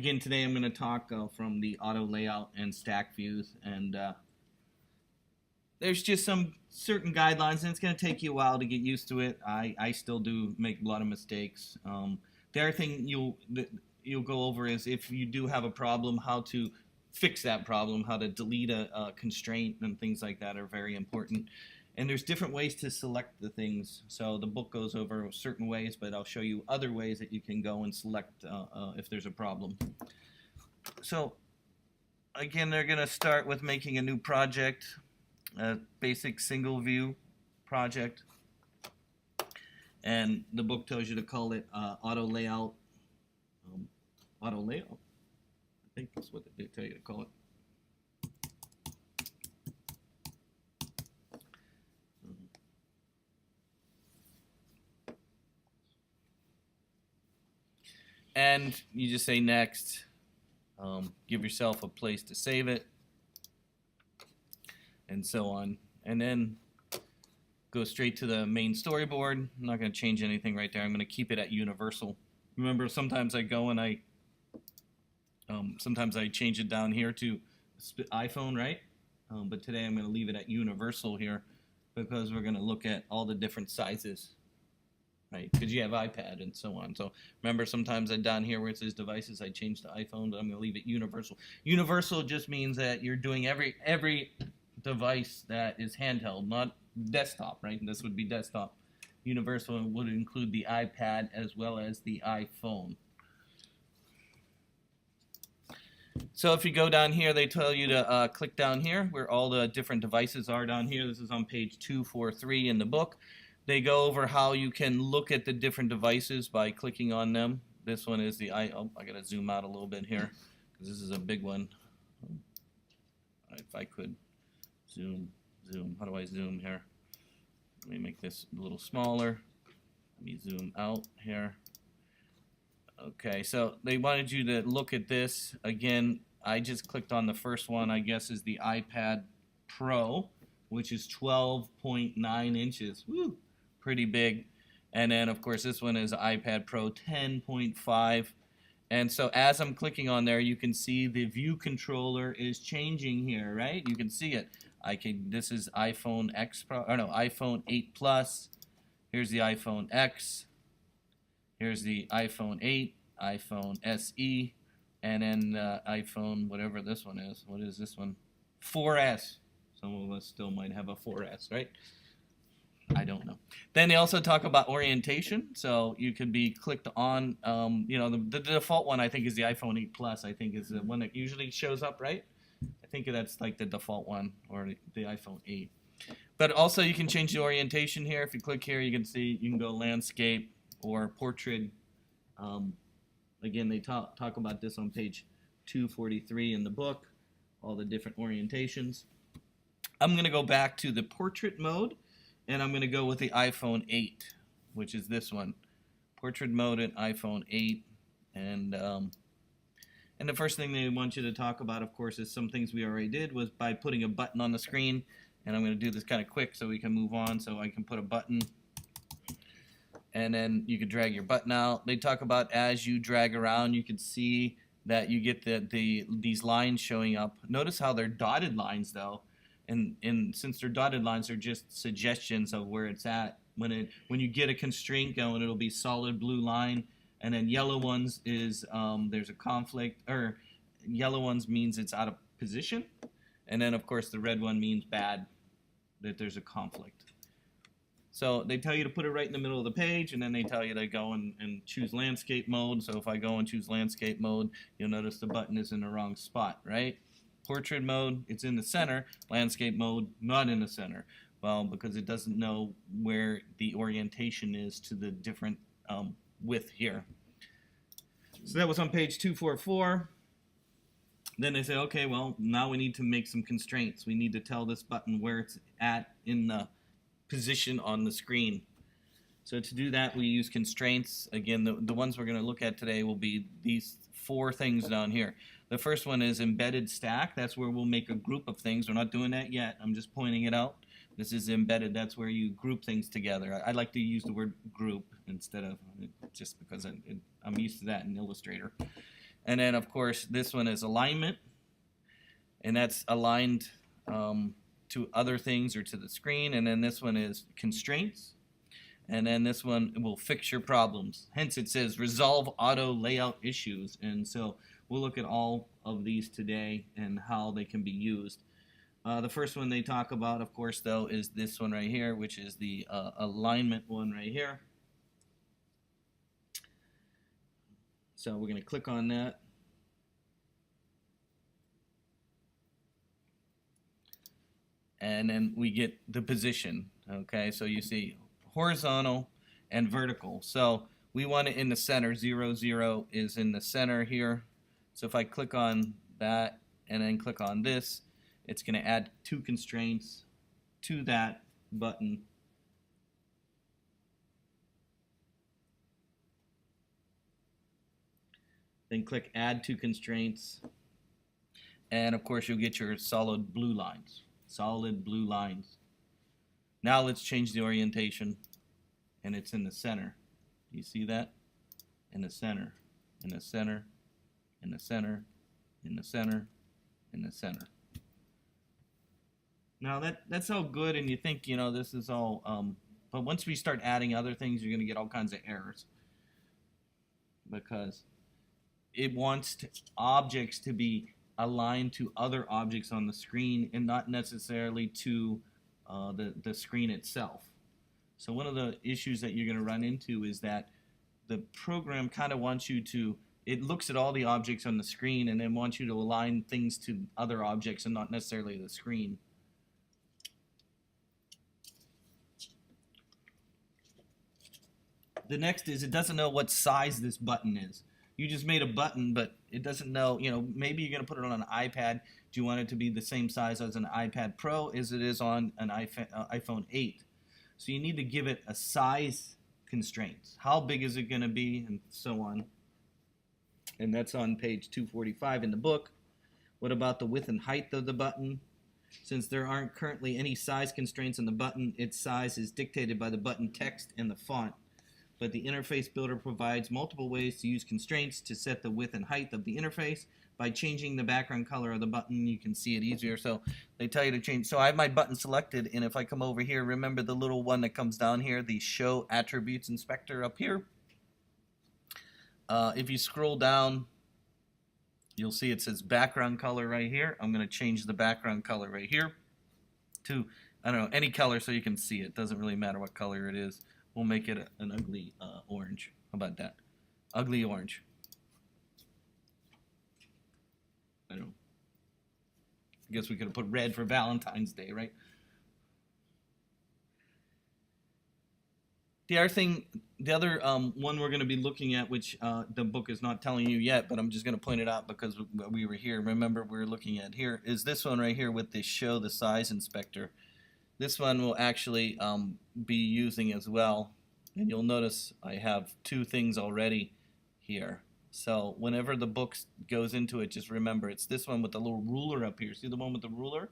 Again, today I'm going to talk from the auto layout and stack views, and there's just some certain guidelines, and it's going to take you a while to get used to it. I still do make a lot of mistakes. The other thing you'll go over is if you do have a problem, how to fix that problem, how to delete a constraint, and things like that are very important. And there's different ways to select the things. So the book goes over certain ways, but I'll show you other ways that you can go and select if there's a problem. So again, they're going to start with making a new project, a basic single view project. And the book tells you to call it auto layout. Auto layout. I think that's what they tell you to call it. And you just say next, give yourself a place to save it, and so on. And then go straight to the main storyboard. I'm not going to change anything right there. I'm going to keep it at universal. Remember, sometimes I go and sometimes I change it down here to iPhone, right? But today I'm going to leave it at universal here because we're going to look at all the different sizes. Right, because you have iPad and so on. So remember, sometimes down here where it says devices, I change to iPhone, but I'm going to leave it universal. Universal just means that you're doing every device that is handheld, not desktop, right? And this would be desktop. Universal would include the iPad as well as the iPhone. So if you go down here, they tell you to click down here where all the different devices are down here. This is on page 243 in the book. They go over how you can look at the different devices by clicking on them. This one is the I gotta zoom out a little bit here because this is a big one. If I could zoom. How do I zoom here? Let me make this a little smaller. Let me zoom out here. Okay, so they wanted you to look at this. Again, I just clicked on the first one, I guess is the iPad Pro, which is 12.9 inches. Woo! Pretty big. And then of course this one is iPad Pro 10.5. And so as I'm clicking on there, you can see the view controller is changing here, right? You can see it. This is iPhone X Pro, or no, iPhone 8 Plus. Here's the iPhone X. Here's the iPhone 8, iPhone SE, and then iPhone, whatever this one is. What is this one? 4S. Some of us still might have a 4S, right? I don't know. Then they also talk about orientation. So you can be clicked on, the default one I think is the iPhone 8 Plus, I think is the one that usually shows up, right? I think that's like the default one, or the iPhone 8. But also you can change the orientation here. If you click here, you can see you can go landscape or portrait. Again, they talk about this on page 243 in the book, all the different orientations. I'm going to go back to the portrait mode, and I'm going to go with the iPhone 8, which is this one. Portrait mode in iPhone 8. And the first thing they want you to talk about, of course, is some things we already did, was by putting a button on the screen. And I'm going to do this kind of quick so we can move on. So I can put a button, and then you can drag your button out. They talk about as you drag around, you can see that you get these lines showing up. Notice how they're dotted lines, though. And since they're dotted lines, they're just suggestions of where it's at. When you get a constraint going, it'll be solid blue line, and then yellow ones is there's a conflict, or yellow ones means it's out of position, and then of course the red one means bad, that there's a conflict. So they tell you to put it right in the middle of the page, and then they tell you to go and choose landscape mode. So if I go and choose landscape mode, you'll notice the button is in the wrong spot, right? Portrait mode, it's in the center. Landscape mode, not in the center. Well, because it doesn't know where the orientation is to the different width here. So that was on page 244. Then they say, okay, well, now we need to make some constraints. We need to tell this button where it's at in the position on the screen. So to do that, we use constraints. Again, the ones we're going to look at today will be these 4 things down here. The first one is embedded stack. That's where we'll make a group of things. We're not doing that yet. I'm just pointing it out. This is embedded. That's where you group things together. I like to use the word group instead of, just because I'm used to that in Illustrator. And then, of course, this one is alignment, and that's aligned to other things or to the screen. And then this one is constraints. And then this one will fix your problems. Hence, it says resolve auto layout issues. And so we'll look at all of these today and how they can be used. The first one they talk about, of course, though, is this one right here, which is the alignment one right here. So we're going to click on that. And then we get the position. Okay, so you see horizontal and vertical. So we want it in the center. 0, 0 is in the center here. So if I click on that and then click on this, it's going to add 2 constraints to that button. Then click add 2 constraints. And of course you'll get your solid blue lines. Solid blue lines. Now let's change the orientation, and it's in the center. Do you see that? In the center, in the center, in the center, in the center, in the center. Now that's all good, and you think, you know, this is all, but once we start adding other things, you're going to get all kinds of errors, because it wants objects to be aligned to other objects on the screen and not necessarily to the screen itself. So one of the issues that you're going to run into is that the program kind of wants you to, it looks at all the objects on the screen and then wants you to align things to other objects and not necessarily the screen. The next is it doesn't know what size this button is. You just made a button, but it doesn't know, you know, maybe you're going to put it on an iPad. Do you want it to be the same size as an iPad Pro as it is on an iPhone 8? So you need to give it a size constraint. How big is it going to be, and so on. And that's on page 245 in the book. What about the width and height of the button? Since there aren't currently any size constraints on the button, its size is dictated by the button text and the font. But the interface builder provides multiple ways to use constraints to set the width and height of the interface. By changing the background color of the button, you can see it easier. So they tell you to change. So I have my button selected, and if I come over here, remember the little one that comes down here, the Show Attributes Inspector up here? If you scroll down, you'll see it says background color right here. I'm going to change the background color right here to, I don't know, any color so you can see it. Doesn't really matter what color it is. We'll make it an ugly orange. How about that? Ugly orange. I don't know. I guess we could have put red for Valentine's Day, right? The other one we're going to be looking at, which the book is not telling you yet, but I'm just going to point it out because we were here. Remember, we were looking at here, is this one right here with the Show the Size Inspector. This one will actually be using as well, and you'll notice I have 2 things already here. So whenever the book goes into it, just remember it's this one with the little ruler up here. See the one with the ruler?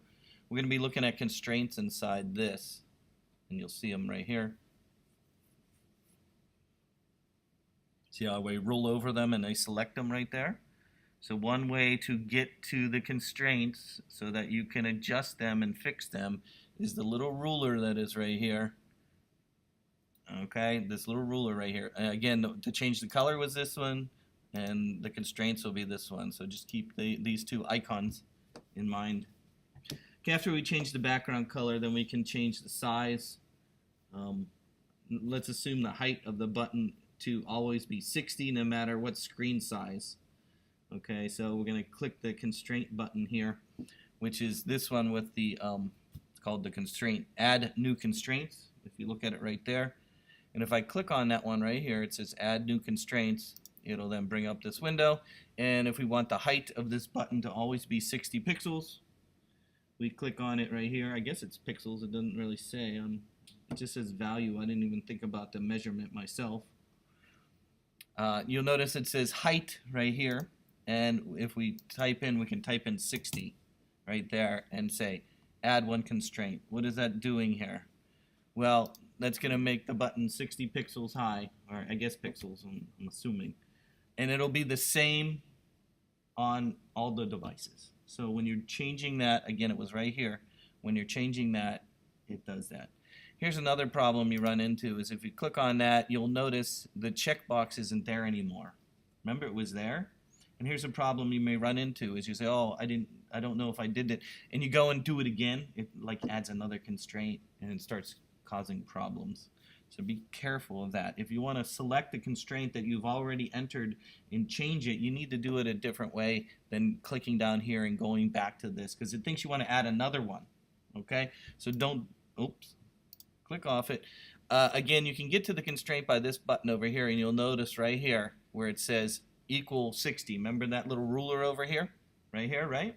We're going to be looking at constraints inside this, and you'll see them right here. See how I roll over them and I select them right there? So one way to get to the constraints so that you can adjust them and fix them is the little ruler that is right here. Okay, this little ruler right here. Again, to change the color was this one, and the constraints will be this one. So just keep these 2 icons in mind. Okay, after we change the background color, then we can change the size. Let's assume the height of the button to always be 60 no matter what screen size. Okay, so we're going to click the constraint button here, which is this one with the it's called the constraint, add new constraints, if you look at it right there. And if I click on that one right here, it says add new constraints. It'll then bring up this window. And if we want the height of this button to always be 60 pixels, we click on it right here. I guess it's pixels, it doesn't really say. It just says value. I didn't even think about the measurement myself. You'll notice it says height right here. And if we type in, we can type in 60 right there and say add 1 constraint. What is that doing here? Well, that's going to make the button 60 pixels high, or I guess pixels, I'm assuming. And it'll be the same on all the devices. So when you're changing that, again, it was right here. When you're changing that, it does that. Here's another problem you run into is if you click on that, you'll notice the checkbox isn't there anymore. Remember it was there? And here's a problem you may run into is you say, oh, I don't know if I did it. And you go and do it again. It like adds another constraint and it starts causing problems. So be careful of that. If you want to select the constraint that you've already entered and change it, you need to do it a different way than clicking down here and going back to this because it thinks you want to add another one. Okay? So don't, oops, click off it. Again, you can get to the constraint by this button over here, and you'll notice right here where it says equal 60. Remember that little ruler over here? Right here, right?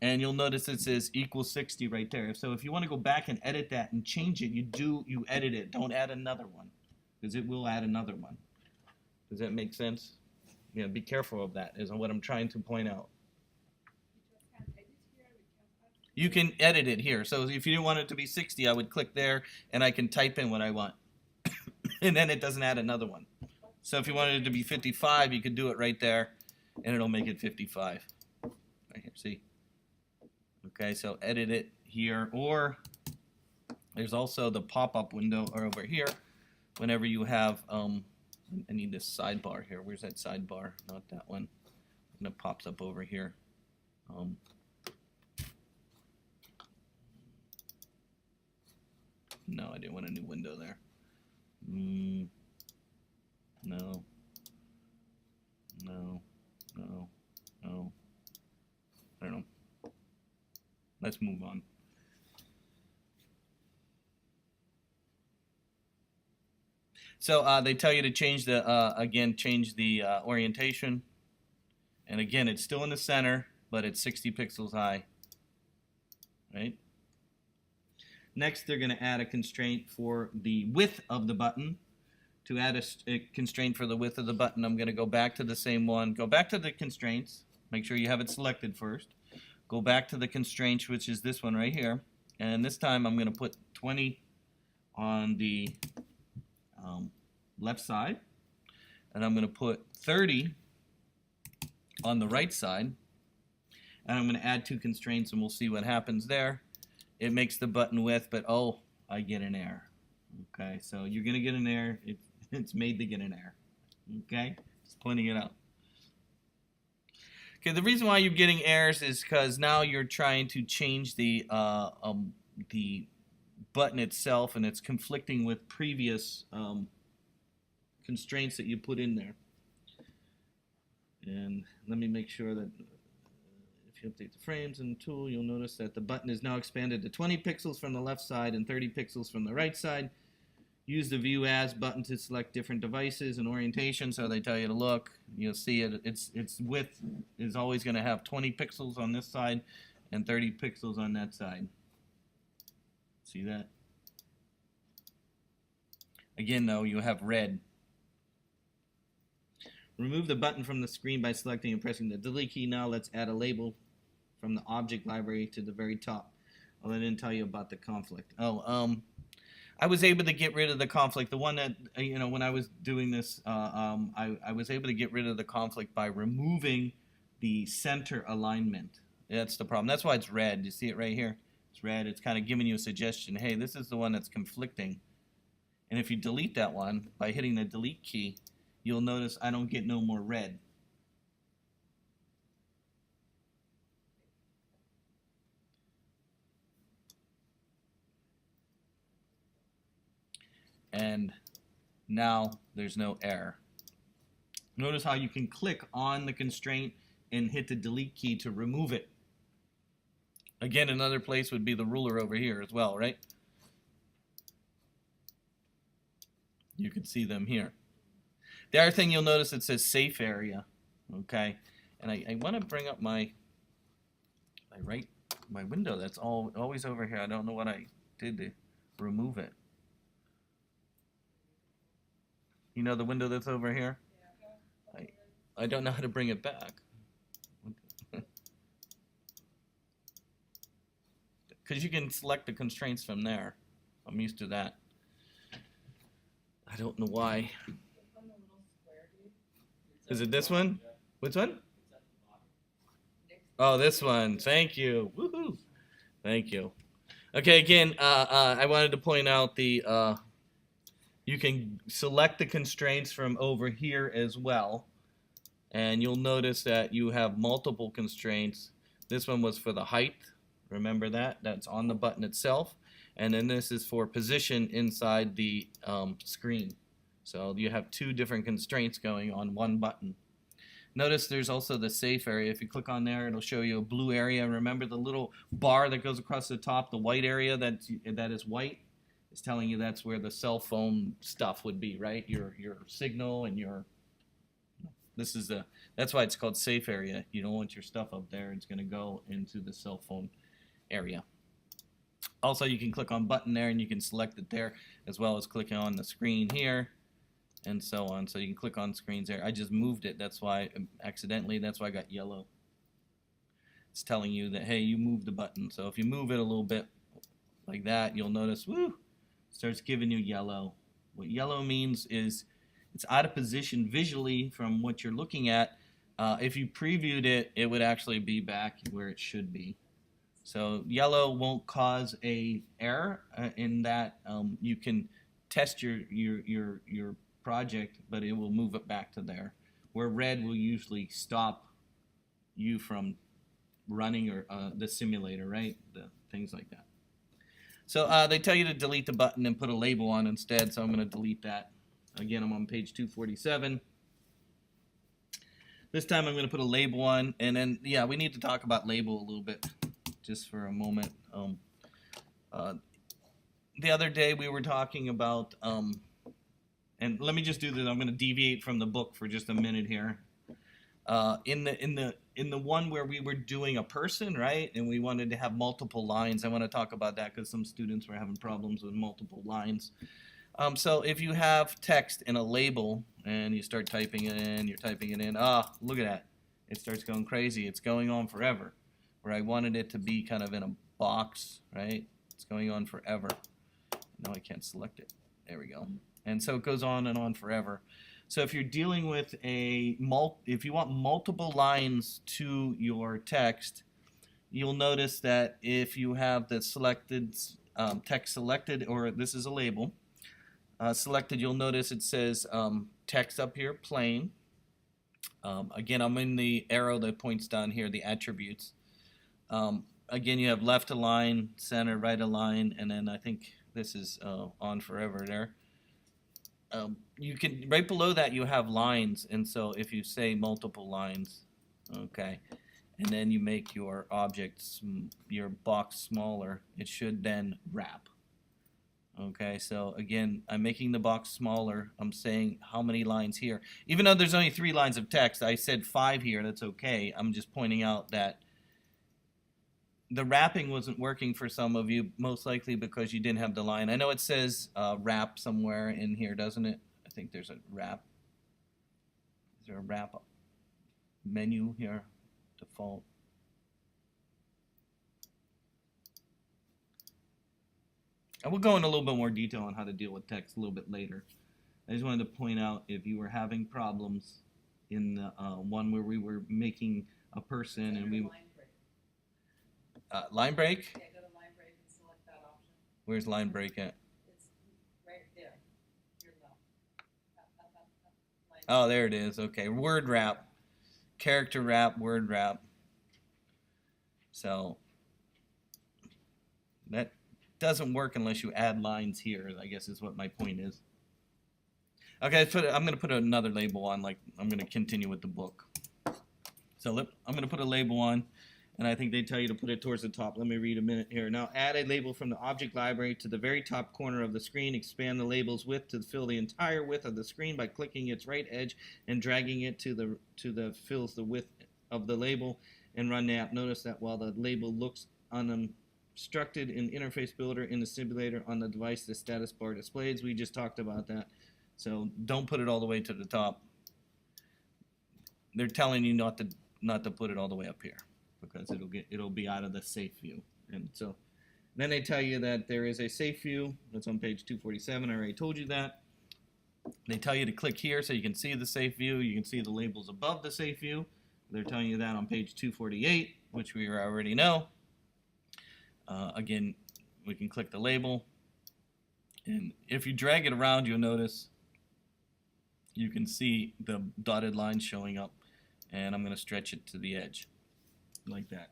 And you'll notice it says equal 60 right there. So if you want to go back and edit that and change it, you edit it. Don't add another one because it will add another one. Does that make sense? Yeah, be careful of that is what I'm trying to point out. You can edit it here. So if you didn't want it to be 60, I would click there and I can type in what I want. And then it doesn't add another one. So if you wanted it to be 55, you could do it right there and it'll make it 55. Right here, see? Okay, so edit it here, or there's also the pop-up window over here whenever you have, I need this sidebar here. Where's that sidebar? Not that one. And it pops up over here. No, I didn't want a new window there. No. No. No. No. I don't know. Let's move on. So they tell you to change the, change the orientation. And again, it's still in the center, but it's 60 pixels high. Right? Next, they're going to add a constraint for the width of the button. To add a constraint for the width of the button, I'm going to go back to the same one. Go back to the constraints. Make sure you have it selected first. Go back to the constraints, which is this one right here. And this time I'm going to put 20 on the left side. And I'm going to put 30 on the right side. And I'm going to add two constraints and we'll see what happens there. It makes the button width, but oh, I get an error. Okay, so you're going to get an error. It's made to get an error. Okay, just pointing it out. Okay, the reason why you're getting errors is because now you're trying to change the button itself, and it's conflicting with previous constraints that you put in there. And let me make sure that if you update the frames and the tool, you'll notice that the button is now expanded to 20 pixels from the left side and 30 pixels from the right side. Use the View As button to select different devices and orientation, so they tell you to look. You'll see its width is always going to have 20 pixels on this side and 30 pixels on that side. See that? Again, though, you have red. Remove the button from the screen by selecting and pressing the delete key. Now let's add a label from the object library to the very top. Oh, I didn't tell you about the conflict. I was able to get rid of the conflict. The one that, when I was doing this, I was able to get rid of the conflict by removing the center alignment. That's the problem. That's why it's red. You see it right here? It's red. It's kind of giving you a suggestion. Hey, this is the one that's conflicting. And if you delete that one by hitting the delete key, you'll notice I don't get no more red. And now there's no error. Notice how you can click on the constraint and hit the delete key to remove it. Again, another place would be the ruler over here as well, right? You can see them here. The other thing you'll notice, it says safe area, okay? And I want to bring up my window that's always over here. I don't know what I did to remove it. You know the window that's over here? I don't know how to bring it back. Because you can select the constraints from there. I'm used to that. I don't know why. Is it this one? Which one? Oh, this one. Thank you. Woohoo! Thank you. Okay, again, I wanted to point out you can select the constraints from over here as well, and you'll notice that you have multiple constraints. This one was for the height. Remember that? That's on the button itself. And then this is for position inside the screen. So you have two different constraints going on one button. Notice there's also the safe area. If you click on there, it'll show you a blue area. Remember the little bar that goes across the top, the white area that is white? It's telling you that's where the cell phone stuff would be, right? Your signal and that's why it's called safe area. You don't want your stuff up there. It's going to go into the cell phone area. Also, you can click on button there and you can select it there, as well as clicking on the screen here and so on. So you can click on screens there. I just moved it. That's why accidentally. That's why I got yellow. It's telling you that, hey, you moved the button. So if you move it a little bit like that, you'll notice, woo, it starts giving you yellow. What yellow means is it's out of position visually from what you're looking at. If you previewed it, it would actually be back where it should be. So yellow won't cause a error in that you can test your project, but it will move it back to there. Where red will usually stop you from running or the simulator, right? Things like that. So they tell you to delete the button and put a label on instead, so I'm going to delete that. Again, I'm on page 247. This time I'm going to put a label on, and then, yeah, we need to talk about label a little bit just for a moment. The other day we were talking about, and let me just do this. I'm going to deviate from the book for just a minute here. In the one where we were doing a person, right, and we wanted to have multiple lines, I want to talk about that because some students were having problems with multiple lines. So if you have text in a label and you start typing it in, you're typing it in, look at that. It starts going crazy. It's going on forever. Where I wanted it to be kind of in a box, right? It's going on forever. No, I can't select it. There we go. And so it goes on and on forever. So if you're dealing with if you want multiple lines to your text, you'll notice that if you have the selected text selected, or this is a label, selected, you'll notice it says text up here, plain. Again, I'm in the arrow that points down here, the attributes. Again, you have left align, center, right align, and then I think this is on forever there. You can, right below that you have lines, and so if you say multiple lines, okay, and then you make your object, your box smaller, it should then wrap. Okay, so again, I'm making the box smaller. I'm saying how many lines here. Even though there's only 3 lines of text, I said 5 here. That's okay. I'm just pointing out that the wrapping wasn't working for some of you, most likely because you didn't have the line. I know it says wrap somewhere in here, doesn't it? I think there's a wrap. Is there a wrap menu here? Default. And we'll go in a little bit more detail on how to deal with text a little bit later. I just wanted to point out if you were having problems in the one where we were making a person and we... line break? Yeah, go to line break and select that option. Where's line break at? It's right there. Here, Oh, there it is. Okay, word wrap. Character wrap, word wrap. So that doesn't work unless you add lines here, I guess is what my point is. Okay, I'm going to put another label on, like I'm going to continue with the book. So I'm going to put a label on, and I think they tell you to put it towards the top. Let me read a minute here. Now add a label from the object library to the very top corner of the screen. Expand the label's width to fill the entire width of the screen by clicking its right edge and dragging it to the fills the width of the label, and run the app. Notice that while the label looks unobstructed in Interface Builder in the simulator on the device, the status bar displays. We just talked about that. So don't put it all the way to the top. They're telling you not to put it all the way up here, because it'll be out of the safe view. And so then they tell you that there is a safe view. That's on page 247. I already told you that. They tell you to click here so you can see the safe view. You can see the labels above the safe view. They're telling you that on page 248. which we already know. Again, we can click the label, and if you drag it around, you'll notice you can see the dotted line showing up, and I'm going to stretch it to the edge like that.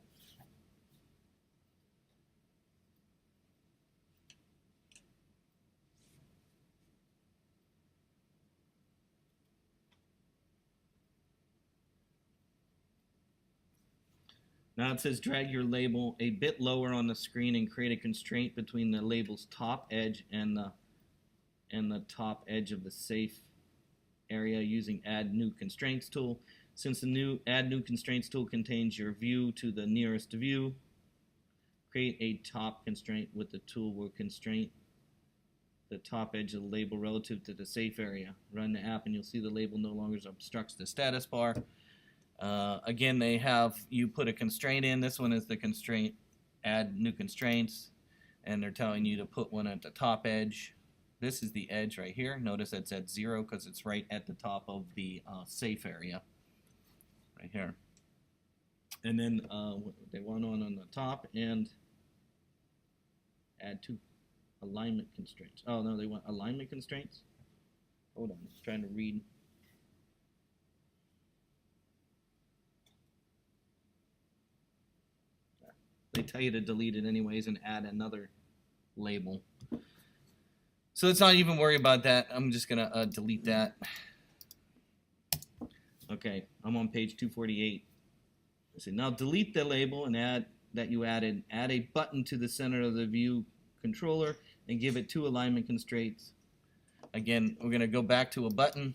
Now it says drag your label a bit lower on the screen and create a constraint between the label's top edge and the top edge of the safe area using Add New Constraints tool. Since the new Add New Constraints tool contains your view to the nearest view, create a top constraint with the tool will constrain the top edge of the label relative to the safe area. Run the app and you'll see the label no longer obstructs the status bar. Again, they have you put a constraint in. This one is the constraint, Add New Constraints, and they're telling you to put one at the top edge. This is the edge right here. Notice it's at 0 because it's right at the top of the safe area, right here. And then they want one on the top and add 2 alignment constraints. Oh no, they want alignment constraints. Hold on, I'm trying to read. They tell you to delete it anyways and add another label. So let's not even worry about that. I'm just going to delete that. Okay, I'm on page 248. I say, now delete the label and add that you added. Add a button to the center of the view controller and give it 2 alignment constraints. Again, we're going to go back to a button.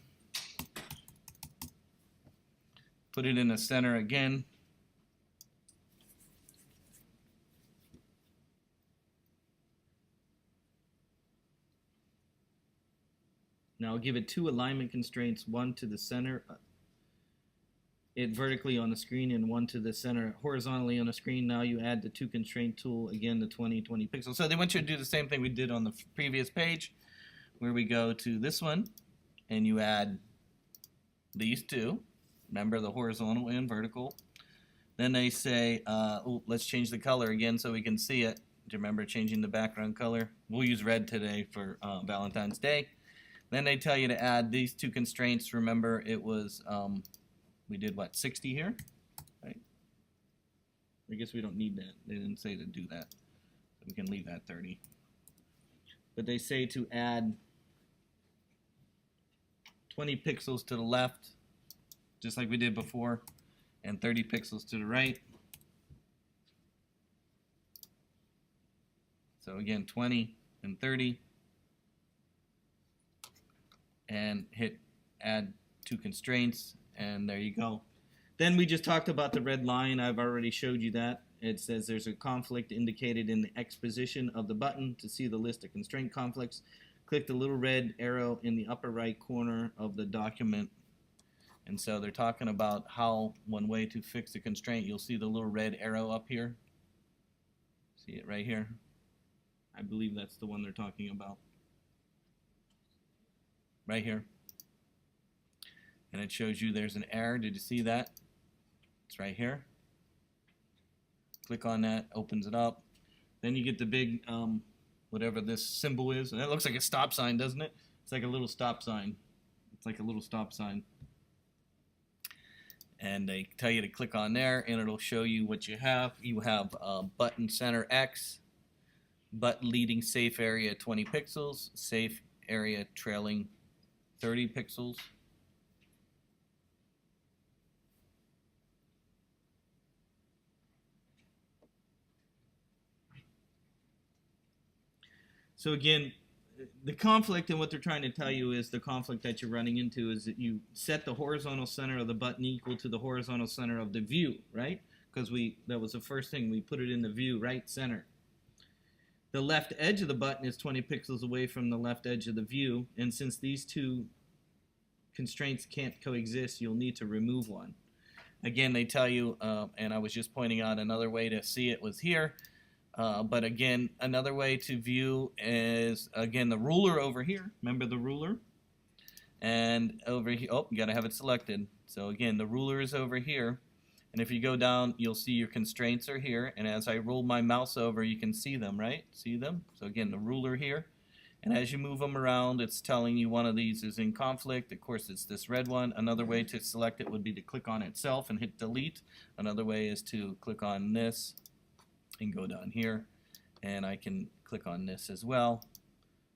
Put it in the center again. Now I'll give it 2 alignment constraints, one to the center, it vertically on the screen, and one to the center horizontally on the screen. Now you add the 2 constraint tool, again the 20 pixels. So they want you to do the same thing we did on the previous page, where we go to this one, and you add these 2. Remember the horizontal and vertical. Then they say, let's change the color again so we can see it. Do you remember changing the background color? We'll use red today for Valentine's Day. Then they tell you to add these 2 constraints. Remember, it was, we did what, 60 here? Right? I guess we don't need that. They didn't say to do that. So we can leave that 30. But they say to add 20 pixels to the left, just like we did before, and 30 pixels to the right. So again, 20 and 30. And hit add 2 constraints, and there you go. Then we just talked about the red line. I've already showed you that. It says there's a conflict indicated in the X position of the button. To see the list of constraint conflicts, click the little red arrow in the upper right corner of the document. And so they're talking about how one way to fix the constraint. You'll see the little red arrow up here. See it right here? I believe that's the one they're talking about. Right here. And it shows you there's an error. Did you see that? It's right here. Click on that, opens it up. Then you get the big, whatever this symbol is. And that looks like a stop sign, doesn't it? It's like a little stop sign. It's like a little stop sign. And they tell you to click on there, and it'll show you what you have. You have button center X, button leading safe area 20 pixels, safe area trailing 30 pixels. So again, the conflict and what they're trying to tell you is the conflict that you're running into is that you set the horizontal center of the button equal to the horizontal center of the view, right? Because that was the first thing, we put it in the view, right center. The left edge of the button is 20 pixels away from the left edge of the view, and since these 2 constraints can't coexist, you'll need to remove one. Again, they tell you, and I was just pointing out another way to see it was here, but again, another way to view is, again, the ruler over here. Remember the ruler? And over here, oh, you gotta have it selected. So again, the ruler is over here, And if you go down, you'll see your constraints are here. And as I roll my mouse over, you can see them, right? See them? So again, the ruler here. And as you move them around, it's telling you one of these is in conflict. Of course, it's this red one. Another way to select it would be to click on itself and hit delete. Another way is to click on this and go down here. And I can click on this as well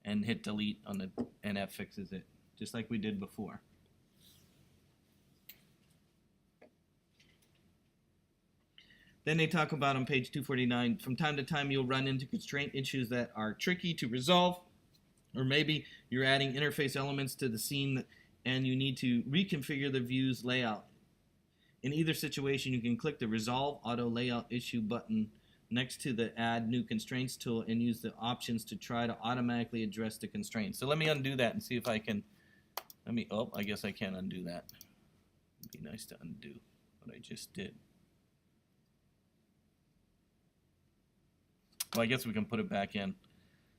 and hit delete on the, and that fixes it, just like we did before. Then they talk about on page 249, from time to time you'll run into constraint issues that are tricky to resolve, or maybe you're adding interface elements to the scene and you need to reconfigure the view's layout. In either situation, you can click the Resolve Auto Layout Issue button next to the Add New Constraints tool and use the options to try to automatically address the constraints. So let me undo that and see if I can, oh, I guess I can't undo that. It'd be nice to undo what I just did. Well, I guess we can put it back in.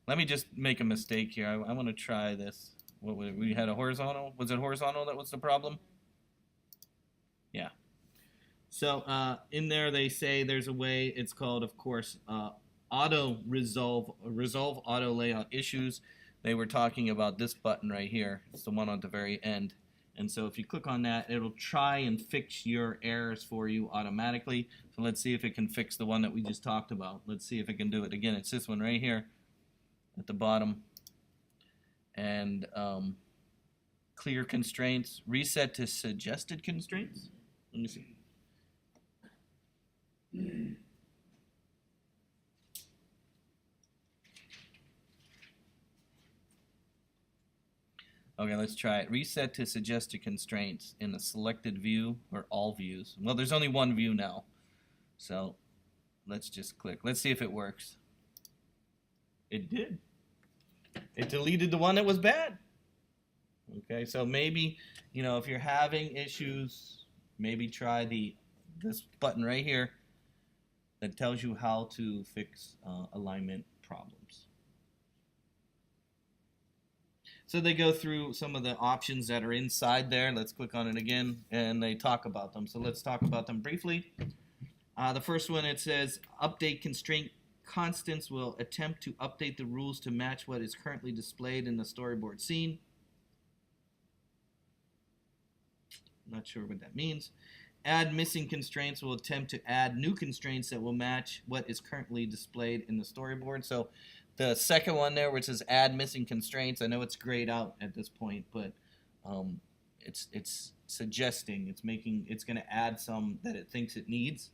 Let me just make a mistake here. I want to try this. What we had a horizontal? Was it horizontal that was the problem? Yeah. So in there they say there's a way. It's called, of course, resolve auto layout issues. They were talking about this button right here. It's the one at the very end. And so if you click on that, it'll try and fix your errors for you automatically. So let's see if it can fix the one that we just talked about. Let's see if it can do it. Again, it's this one right here at the bottom. And clear constraints, reset to suggested constraints. Let me see. Okay, let's try it. Reset to suggested constraints in the selected view or all views. Well, there's only one view now. So let's just click. Let's see if it works. It did. It deleted the one that was bad. Okay, so maybe, if you're having issues, maybe try this button right here that tells you how to fix alignment problems. So they go through some of the options that are inside there. Let's click on it again, and they talk about them. So let's talk about them briefly. The first one, it says, update constraint constants will attempt to update the rules to match what is currently displayed in the storyboard scene. Not sure what that means. Add missing constraints will attempt to add new constraints that will match what is currently displayed in the storyboard. So the second one there, which says add missing constraints, I know it's grayed out at this point, but it's suggesting, it's going to add some that it thinks it needs.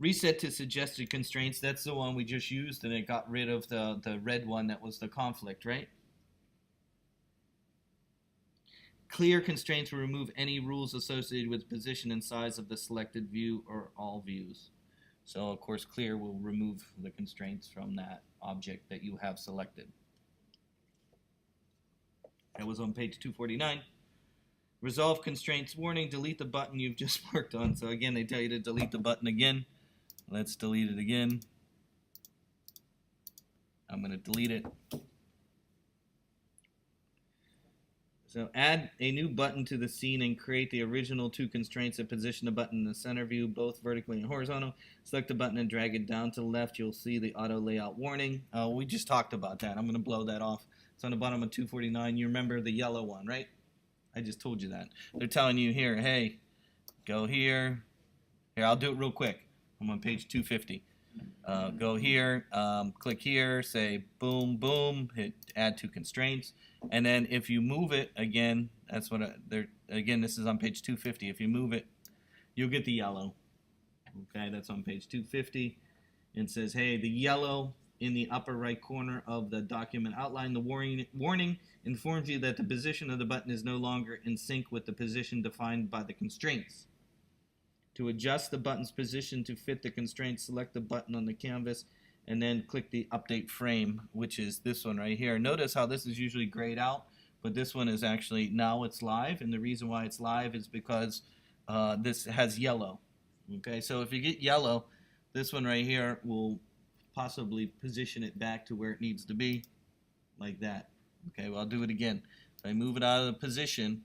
Reset to suggested constraints, that's the one we just used, and it got rid of the red one that was the conflict, right? Clear constraints will remove any rules associated with position and size of the selected view or all views. So, of course, clear will remove the constraints from that object that you have selected. That was on page 249. Resolve constraints warning, delete the button you've just worked on. So again, they tell you to delete the button again. Let's delete it again. I'm going to delete it. So add a new button to the scene and create the original two constraints and position the button in the center view, both vertically and horizontal. Select the button and drag it down to the left. You'll see the auto layout warning. We just talked about that. I'm going to blow that off. It's on the bottom of 249. You remember the yellow one, right? I just told you that. They're telling you here, hey, go here. Here, I'll do it real quick. I'm on page 250. Go here, click here, say boom, boom, hit add two constraints. And then if you move it, again, that's what again, this is on page 250. If you move it, you'll get the yellow. Okay, that's on page 250. It says, hey, the yellow in the upper right corner of the document outline, the warning informs you that the position of the button is no longer in sync with the position defined by the constraints. To adjust the button's position to fit the constraints, select the button on the canvas and then click the update frame, which is this one right here. Notice how this is usually grayed out, but this one is actually, now it's live, and the reason why it's live is because this has yellow. Okay, so if you get yellow, this one right here will possibly position it back to where it needs to be, like that. Okay, well, I'll do it again. If I move it out of the position,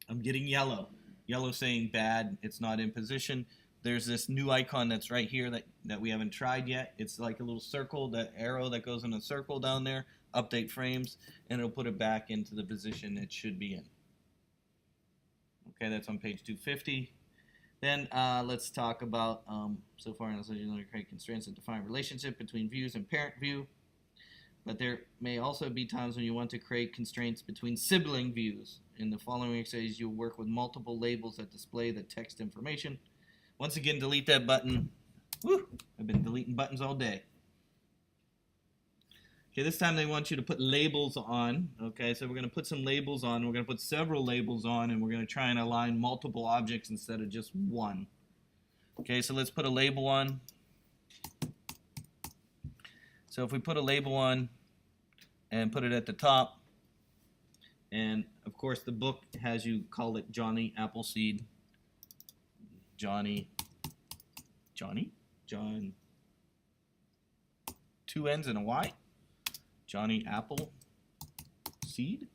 I'm getting yellow. yellow saying bad, it's not in position. There's this new icon that's right here that we haven't tried yet. It's like a little circle, that arrow that goes in a circle down there, update frames, and it'll put it back into the position it should be in. Okay, that's on page 250. Then let's talk about, so far in this, you want to create constraints that define relationship between views and parent view. But there may also be times when you want to create constraints between sibling views. In the following exercise, you'll work with multiple labels that display the text information. Once again, delete that button. Woo! I've been deleting buttons all day. Okay, this time they want you to put labels on. Okay, so we're going to put some labels on. We're going to put several labels on, and we're going to try and align multiple objects instead of just one. Okay, so let's put a label on. So if we put a label on and put it at the top, and of course the book has you call it Johnny Appleseed. John. Two N's and a Y. Johnny Apple Seed.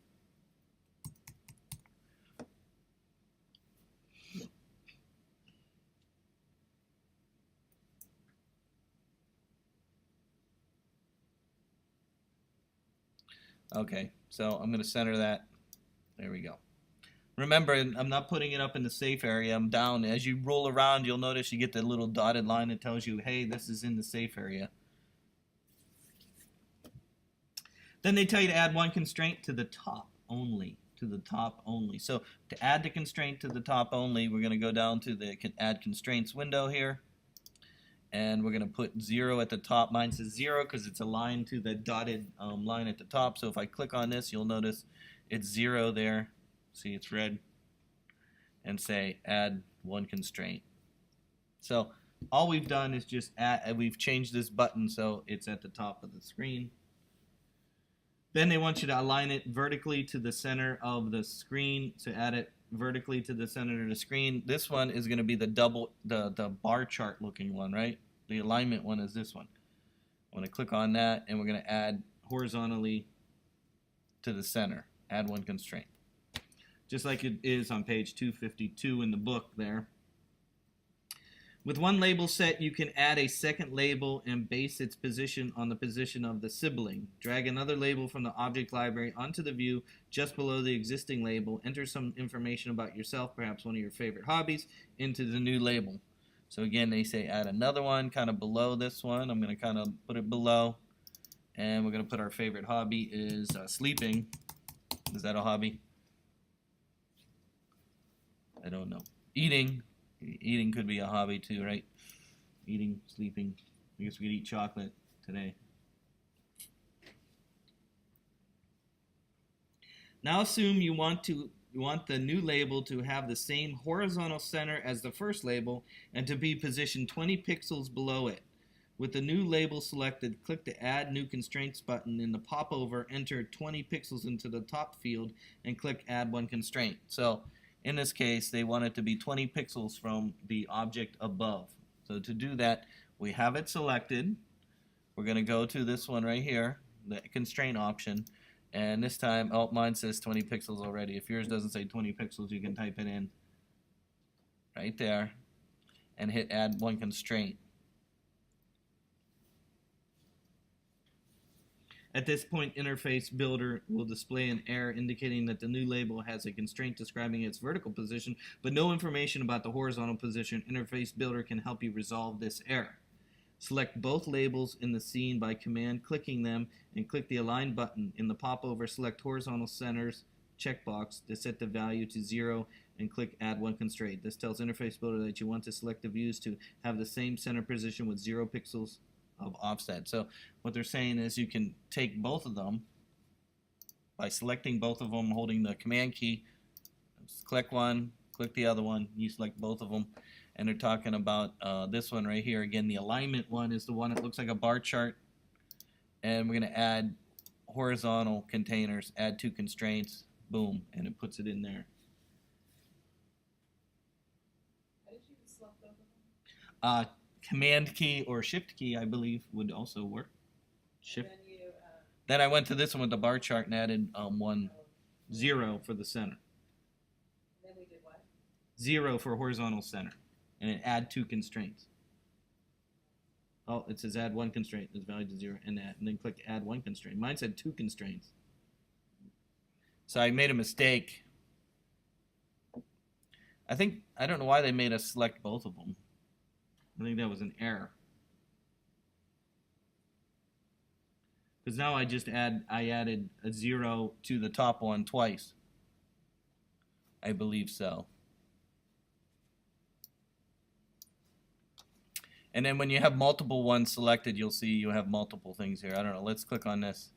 Okay, so I'm going to center that. There we go. Remember, I'm not putting it up in the safe area. I'm down. As you roll around, you'll notice you get the little dotted line that tells you, hey, this is in the safe area. Then they tell you to add one constraint to the top only. To the top only. So to add the constraint to the top only, we're going to go down to the Add Constraints window here. And we're going to put 0 at the top. Mine says 0 because it's aligned to the dotted line at the top. So if I click on this, you'll notice it's 0 there. See, it's red. And say add one constraint. So all we've done is just we've changed this button so it's at the top of the screen. Then they want you to align it vertically to the center of the screen. So add it vertically to the center of the screen. This one is going to be the bar chart looking one, right? The alignment one is this one. I'm going to click on that, and we're going to add horizontally to the center. Add one constraint. Just like it is on page 252 in the book there. With one label set, you can add a second label and base its position on the position of the sibling. Drag another label from the object library onto the view just below the existing label. Enter some information about yourself, perhaps one of your favorite hobbies, into the new label. So again, they say add another one kind of below this one. I'm going to kind of put it below. And we're going to put our favorite hobby is sleeping. Is that a hobby? I don't know. Eating. Eating could be a hobby too, right? Eating, sleeping. I guess we could eat chocolate today. Now assume you want the new label to have the same horizontal center as the first label and to be positioned 20 pixels below it. With the new label selected, click the Add New Constraints button in the popover, enter 20 pixels into the top field, and click Add One Constraint. So in this case, they want it to be 20 pixels from the object above. So to do that, we have it selected. We're going to go to this one right here, the constraint option. And this time, oh, mine says 20 pixels already. If yours doesn't say 20 pixels, you can type it in right there and hit Add One Constraint. At this point, Interface Builder will display an error indicating that the new label has a constraint describing its vertical position, but no information about the horizontal position. Interface Builder can help you resolve this error. Select both labels in the scene by command-clicking them and click the Align button. In the popover, select Horizontal Centers checkbox to set the value to 0 and click Add One Constraint. This tells Interface Builder that you want to select the views to have the same center position with 0 pixels of offset. So what they're saying is you can take both of them by selecting both of them, holding the command key, just click one, click the other one, you select both of them, and they're talking about this one right here. Again, the alignment one is the one that looks like a bar chart, and we're going to add horizontal containers, add two constraints, boom, and it puts it in there. How did you select both of them? Command key or shift key, I believe, would also work. Shift. And then Then I went to this one with the bar chart and added 0 for the center. then we did what? 0 for horizontal center, and then add 2 constraints. Oh, it says add 1 constraint. It's valued to 0, and then click add 1 constraint. Mine said 2 constraints. So I made a mistake. I don't know why they made us select both of them. I think that was an error. Because now I added a 0 to the top one twice. I believe so. And then when you have multiple ones selected, you'll see you have multiple things here. I don't know. Let's click on this.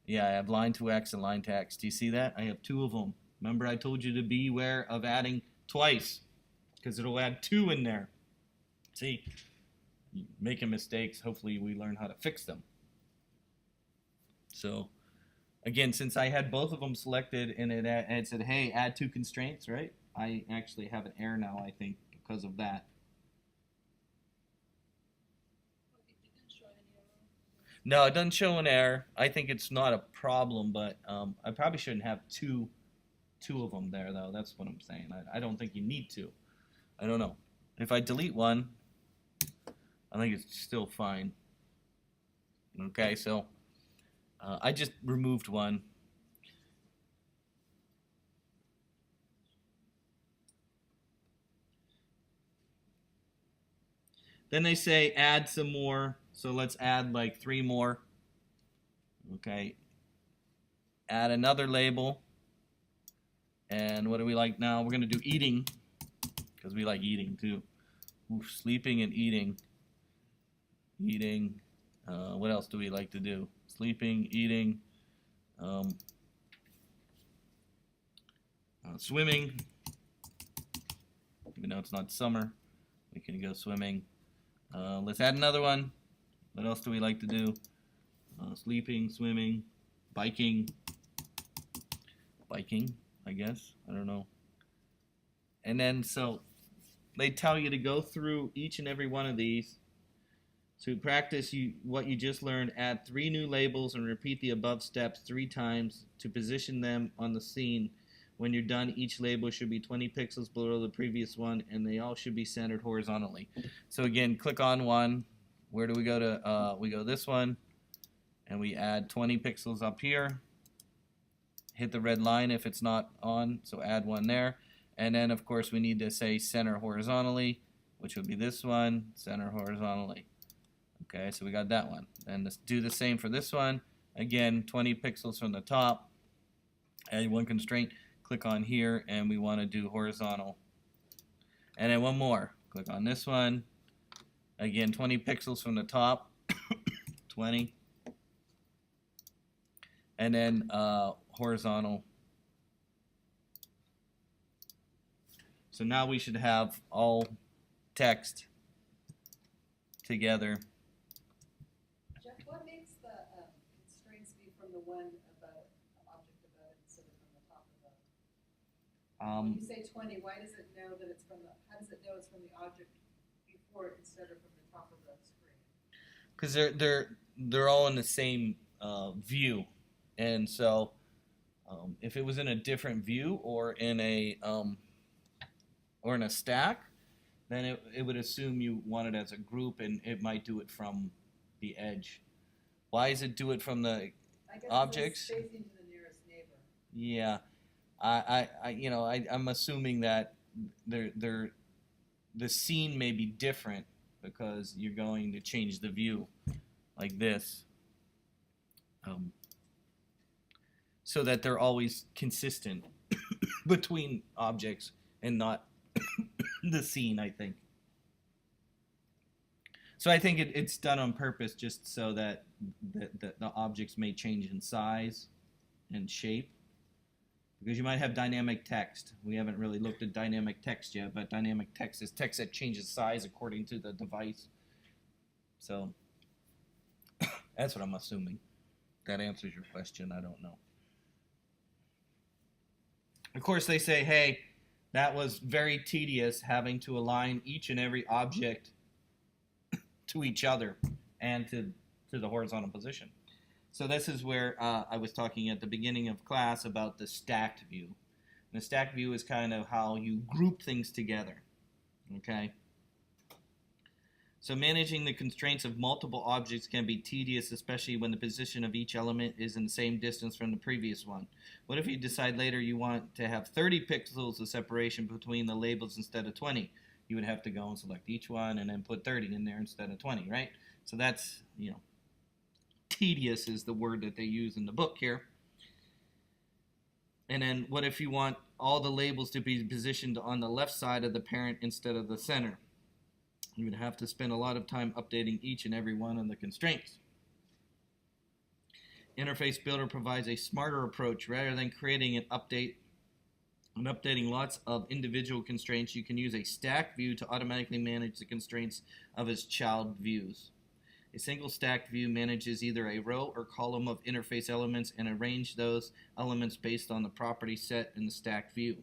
Yeah, I have line to X and line to X. Do you see that? I have 2 of them. Remember I told you to beware of adding twice, because it'll add 2 in there. See, making mistakes, hopefully we learn how to fix them. So again, since I had both of them selected and it said, hey, add 2 constraints, right? I actually have an error now, I think, because of that. No, it doesn't show an error. I think it's not a problem, but I probably shouldn't have two of them there, though. That's what I'm saying. I don't think you need to. I don't know. If I delete one, I think it's still fine. Okay, so I just removed one. Then they say add some more. So let's add like 3 more. Okay. Add another label. And what do we like now? We're going to do eating, because we like eating too. Ooh, sleeping and eating. Eating. What else do we like to do? Sleeping, eating, swimming. Even though it's not summer, we can go swimming. Let's add another one. What else do we like to do? Sleeping, swimming, biking. Biking, I guess. I don't know. And then, so they tell you to go through each and every one of these. To practice what you just learned, add 3 new labels and repeat the above steps 3 times to position them on the scene. When you're done, each label should be 20 pixels below the previous one, and they all should be centered horizontally. So again, click on one. Where do we go to? We go this one, and we add 20 pixels up here. Hit the red line if it's not on, so add one there. And then, of course, we need to say center horizontally, which would be this one, center horizontally. Okay, so we got that one. And let's do the same for this one. Again, 20 pixels from the top. Add 1 constraint. Click on here, and we want to do horizontal. And then one more. Click on this one. Again, 20 pixels from the top. 20. And then horizontal. So now we should have all text together. Jeff, what makes the constraints be from the one above, the object above, instead of from the top above? When you say 20, why does it know that it's from the, how does it know it's from the object before it instead of from the top of the screen? Because they're all in the same view, and so if it was in a different view or in a stack, then it would assume you want it as a group, and it might do it from the edge. Why does it do it from the objects? I guess it's spacing to the nearest neighbor. Yeah, I'm assuming that the scene may be different because you're going to change the view like this, so that they're always consistent between objects and not the scene, I think. So I think it's done on purpose just so that the objects may change in size and shape. Because you might have dynamic text. We haven't really looked at dynamic text yet, but dynamic text is text that changes size according to the device. So that's what I'm assuming. That answers your question. I don't know. Of course, they say, hey, that was very tedious having to align each and every object to each other and to the horizontal position. So this is where I was talking at the beginning of class about the stacked view. And a stack view is kind of how you group things together. Okay? So managing the constraints of multiple objects can be tedious, especially when the position of each element is in the same distance from the previous one. What if you decide later you want to have 30 pixels of separation between the labels instead of 20? You would have to go and select each one and then put 30 in there instead of 20, right? So that's, tedious is the word that they use in the book here. And then what if you want all the labels to be positioned on the left side of the parent instead of the center? You would have to spend a lot of time updating each and every one of the constraints. Interface Builder provides a smarter approach. Rather than creating an update and updating lots of individual constraints, you can use a stack view to automatically manage the constraints of its child views. A single stack view manages either a row or column of interface elements and arrange those elements based on the property set in the stack view.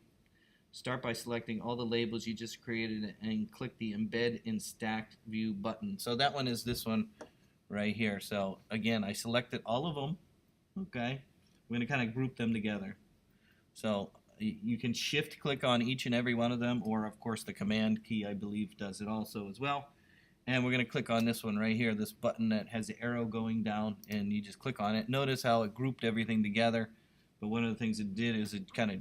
Start by selecting all the labels you just created and click the Embed in Stacked View button. So that one is this one right here. So again, I selected all of them. Okay, we're going to kind of group them together. So you can shift click on each and every one of them, or of course the command key I believe does it also as well. And we're going to click on this one right here, this button that has the arrow going down, and you just click on it. Notice how it grouped everything together, but one of the things it did is it kind of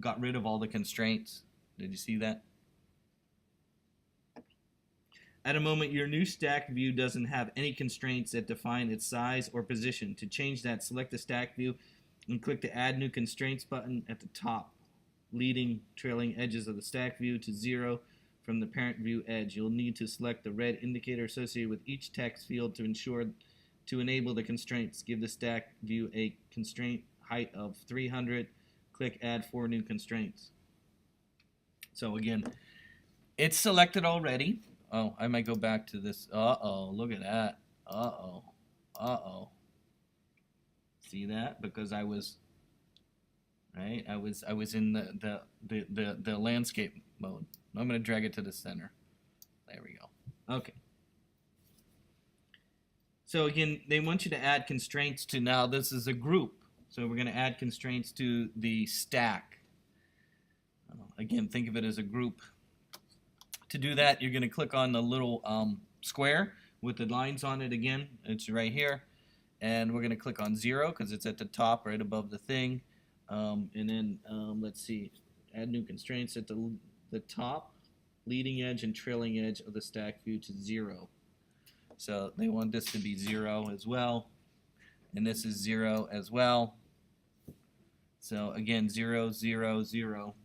got rid of all the constraints. Did you see that? At a moment, your new stack view doesn't have any constraints that define its size or position. To change that, select the stack view and click the Add New Constraints button at the top, leading trailing edges of the stack view to 0 from the parent view edge. You'll need to select the red indicator associated with each text field to enable the constraints. Give the stack view a constraint height of 300. Click Add 4 New Constraints. So again, it's selected already. Oh, I might go back to this. Uh-oh, look at that. Uh-oh. Uh-oh. See that? Because I was right. I was in the landscape mode. I'm going to drag it to the center. There we go. Okay. So again, they want you to add constraints to, now this is a group. So we're going to add constraints to the stack. Again, think of it as a group. To do that, you're going to click on the little square with the lines on it again. It's right here. And we're going to click on 0 because it's at the top right above the thing. And then let's see, add new constraints at the top, leading edge and trailing edge of the stack view to 0. So they want this to be 0 as well. And this is 0 as well. So again, 0, 0, 0.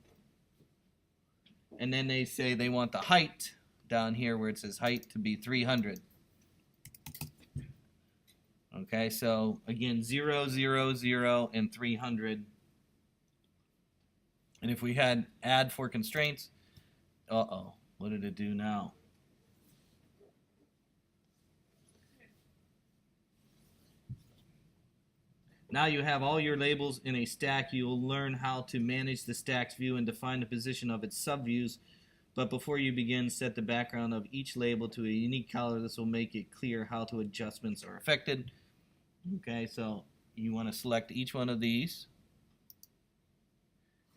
And then they say they want the height down here where it says height to be 300. Okay, so again, 0, 0, 0, and 300. And if we had add for constraints, uh-oh, what did it do now? Now you have all your labels in a stack. You'll learn how to manage the stack's view and define the position of its subviews. But before you begin, set the background of each label to a unique color. This will make it clear how to adjustments are affected. Okay, so you want to select each one of these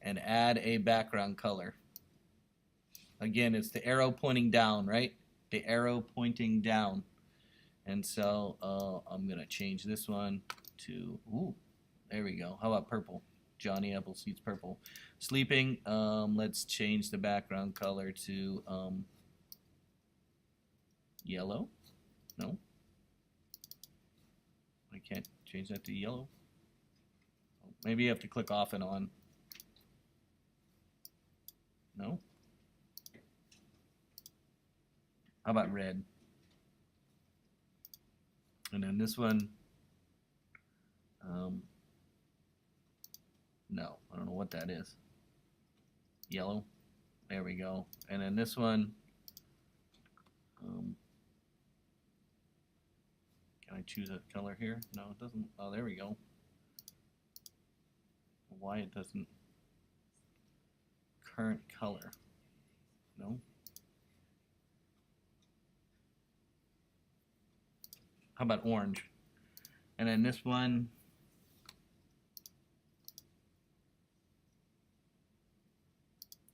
and add a background color. Again, it's the arrow pointing down, right? The arrow pointing down. And so I'm going to change this one to, ooh, there we go. How about purple? Johnny Appleseed's purple. Sleeping, let's change the background color to yellow. No? I can't change that to yellow. Maybe you have to click off and on. No? How about red? And then this one, no, I don't know what that is. Yellow. There we go. And then this one, can I choose a color here? No, it doesn't. Oh, there we go. Why it doesn't? Current color. No. How about orange? And then this one,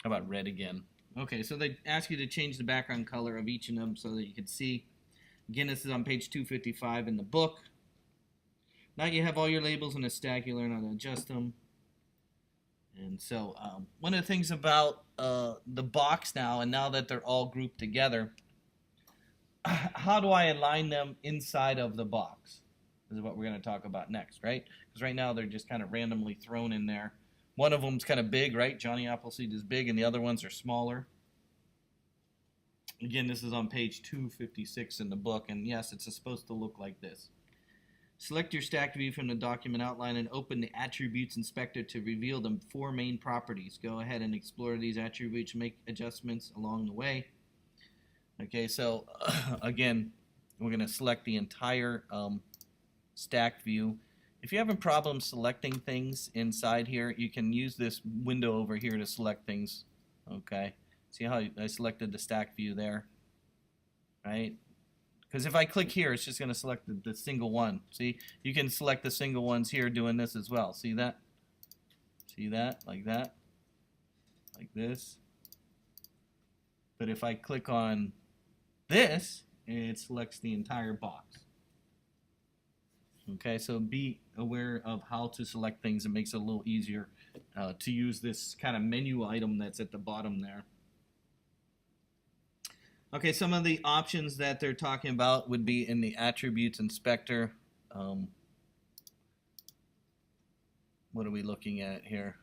about red again? Okay, so they ask you to change the background color of each of them so that you can see. Again, this is on page 255 in the book. Now you have all your labels in a stack. You learn how to adjust them. And so one of the things about the box now, and now that they're all grouped together, how do I align them inside of the box? This is what we're going to talk about next, right? Because right now they're just kind of randomly thrown in there. One of them's kind of big, right? Johnny Appleseed is big, and the other ones are smaller. Again, this is on page 256 in the book, and yes, it's supposed to look like this. Select your stacked view from the document outline and open the Attributes Inspector to reveal the 4 main properties. Go ahead and explore these attributes, make adjustments along the way. Okay, so again, we're going to select the entire stacked view. If you're having problems selecting things inside here, you can use this window over here to select things. Okay, see how I selected the stacked view there, right? Because if I click here, it's just going to select the single one. See, you can select the single ones here doing this as well. See that? See that? Like that? Like this? But if I click on this, it selects the entire box. Okay, so be aware of how to select things. It makes it a little easier to use this kind of menu item that's at the bottom there. Okay, some of the options that they're talking about would be in the Attributes Inspector. What are we looking at here?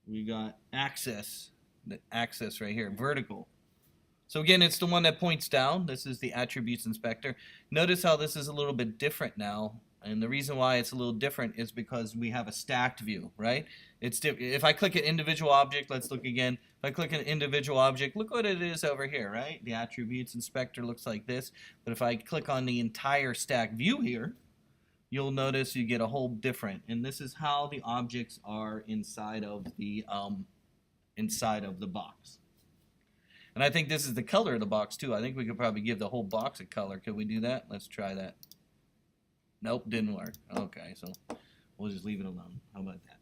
We got Axis, the axis right here, vertical. So again, it's the one that points down. This is the Attributes Inspector. Notice how this is a little bit different now. And the reason why it's a little different is because we have a stacked view, right? If I click an individual object, let's look again. If I click an individual object, look what it is over here, right? The Attributes Inspector looks like this. But if I click on the entire stack view here, you'll notice you get a whole different. And this is how the objects are inside of the box. And I think this is the color of the box too. I think we could probably give the whole box a color. Could we do that? Let's try that. Nope, didn't work. Okay, so we'll just leave it alone. How about that?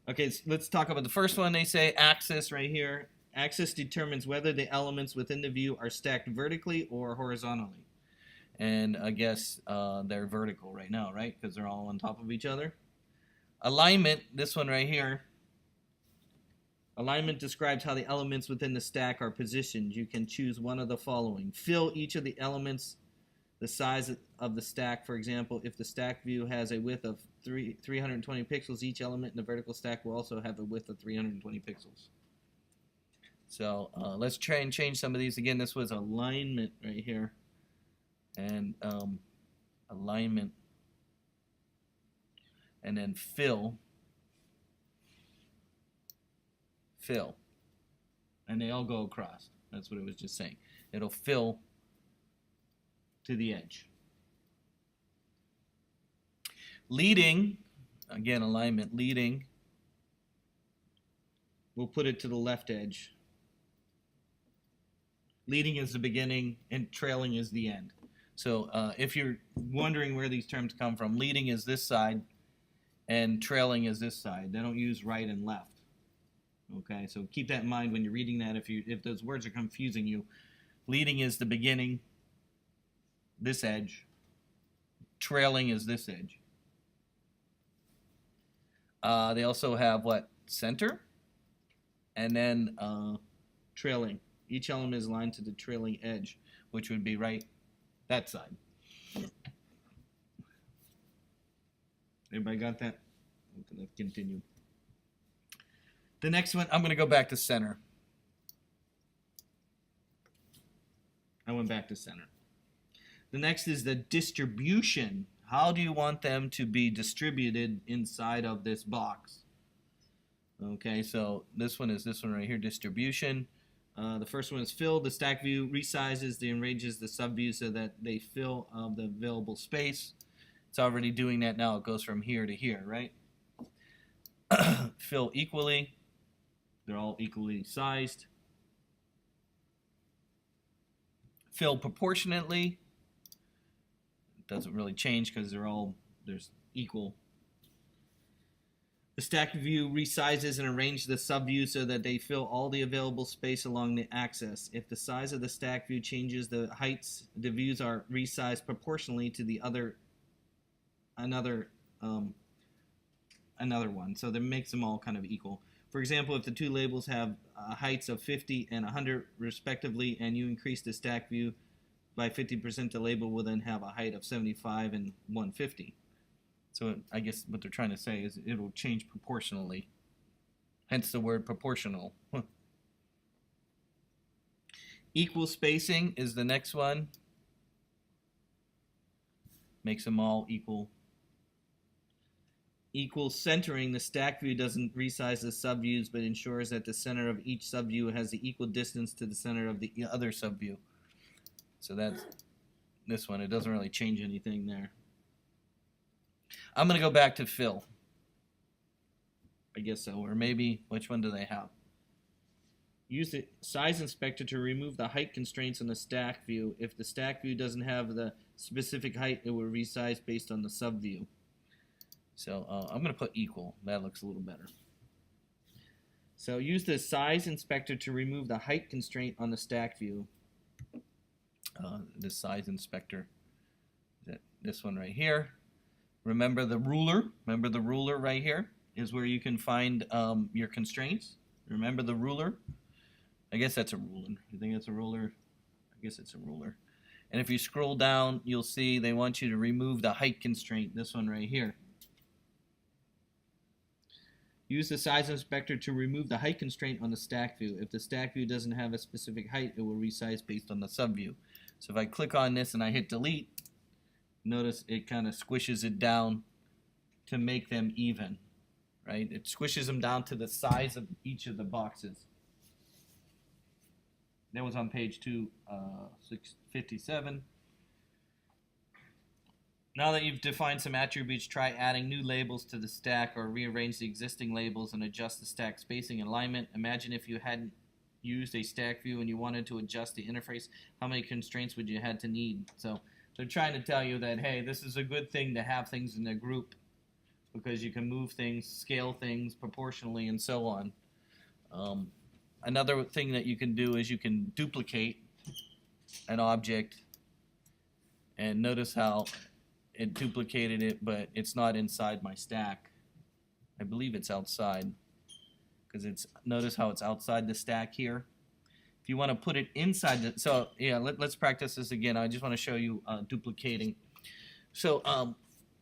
Okay, so let's talk about the first one. They say axis right here. Axis determines whether the elements within the view are stacked vertically or horizontally. And I guess they're vertical right now, right? Because they're all on top of each other. Alignment, this one right here. Alignment describes how the elements within the stack are positioned. You can choose one of the following. Fill each of the elements the size of the stack. For example, if the stack view has a width of 320 pixels, each element in the vertical stack will also have a width of 320 pixels. So let's try and change some of these. Again, this was alignment right here. And alignment. And then fill. Fill. And they all go across. That's what it was just saying. It'll fill to the edge. Leading, again, alignment, leading, we'll put it to the left edge. Leading is the beginning and trailing is the end. So if you're wondering where these terms come from, leading is this side and trailing is this side. They don't use right and left. Okay, so keep that in mind when you're reading that. If those words are confusing you, leading is the beginning, this edge. Trailing is this edge. They also have what? Center, and then trailing. Each element is aligned to the trailing edge, which would be right that side. Everybody got that? Let's continue. The next one, I'm going to go back to center. I went back to center. The next is the distribution. How do you want them to be distributed inside of this box? Okay, so this one is this one right here, distribution. The first one is fill. The stack view resizes and arranges the subviews so that they fill the available space. It's already doing that now. It goes from here to here, right? Fill equally. They're all equally sized. Fill proportionately. It doesn't really change because there's equal. The stack view resizes and arranges the subviews so that they fill all the available space along the axis. If the size of the stack view changes the heights, the views are resized proportionally to the another one. So that makes them all kind of equal. For example, if the two labels have heights of 50 and 100 respectively, and you increase the stack view by 50%, the label will then have a height of 75 and 150. So I guess what they're trying to say is it'll change proportionally. Hence the word proportional. Equal spacing is the next one. Makes them all equal. Equal centering. The stack view doesn't resize the subviews, but ensures that the center of each subview has the equal distance to the center of the other subview. So that's this one. It doesn't really change anything there. I'm going to go back to fill. I guess so. Or maybe, which one do they have? Use the size inspector to remove the height constraints on the stack view. If the stack view doesn't have the specific height, it will resize based on the subview. So I'm going to put equal. That looks a little better. So use the size inspector to remove the height constraint on the stack view. The size inspector, this one right here. Remember the ruler. Remember the ruler right here is where you can find your constraints. Remember the ruler. I guess that's a ruler. You think that's a ruler? I guess it's a ruler. And if you scroll down, you'll see they want you to remove the height constraint, this one right here. Use the size inspector to remove the height constraint on the stack view. If the stack view doesn't have a specific height, it will resize based on the subview. So if I click on this and I hit delete, notice it kind of squishes it down to make them even, right? It squishes them down to the size of each of the boxes. That was on page 257. Now that you've defined some attributes, try adding new labels to the stack or rearrange the existing labels and adjust the stack spacing and alignment. Imagine if you hadn't used a stack view and you wanted to adjust the interface, how many constraints would you had to need? So they're trying to tell you that, hey, this is a good thing to have things in a group because you can move things, scale things proportionally, and so on. Another thing that you can do is you can duplicate an object, and notice how it duplicated it, but it's not inside my stack. I believe it's outside, because it's, notice how it's outside the stack here. If you want to put it inside the, so yeah, let's practice this again. I just want to show you duplicating. So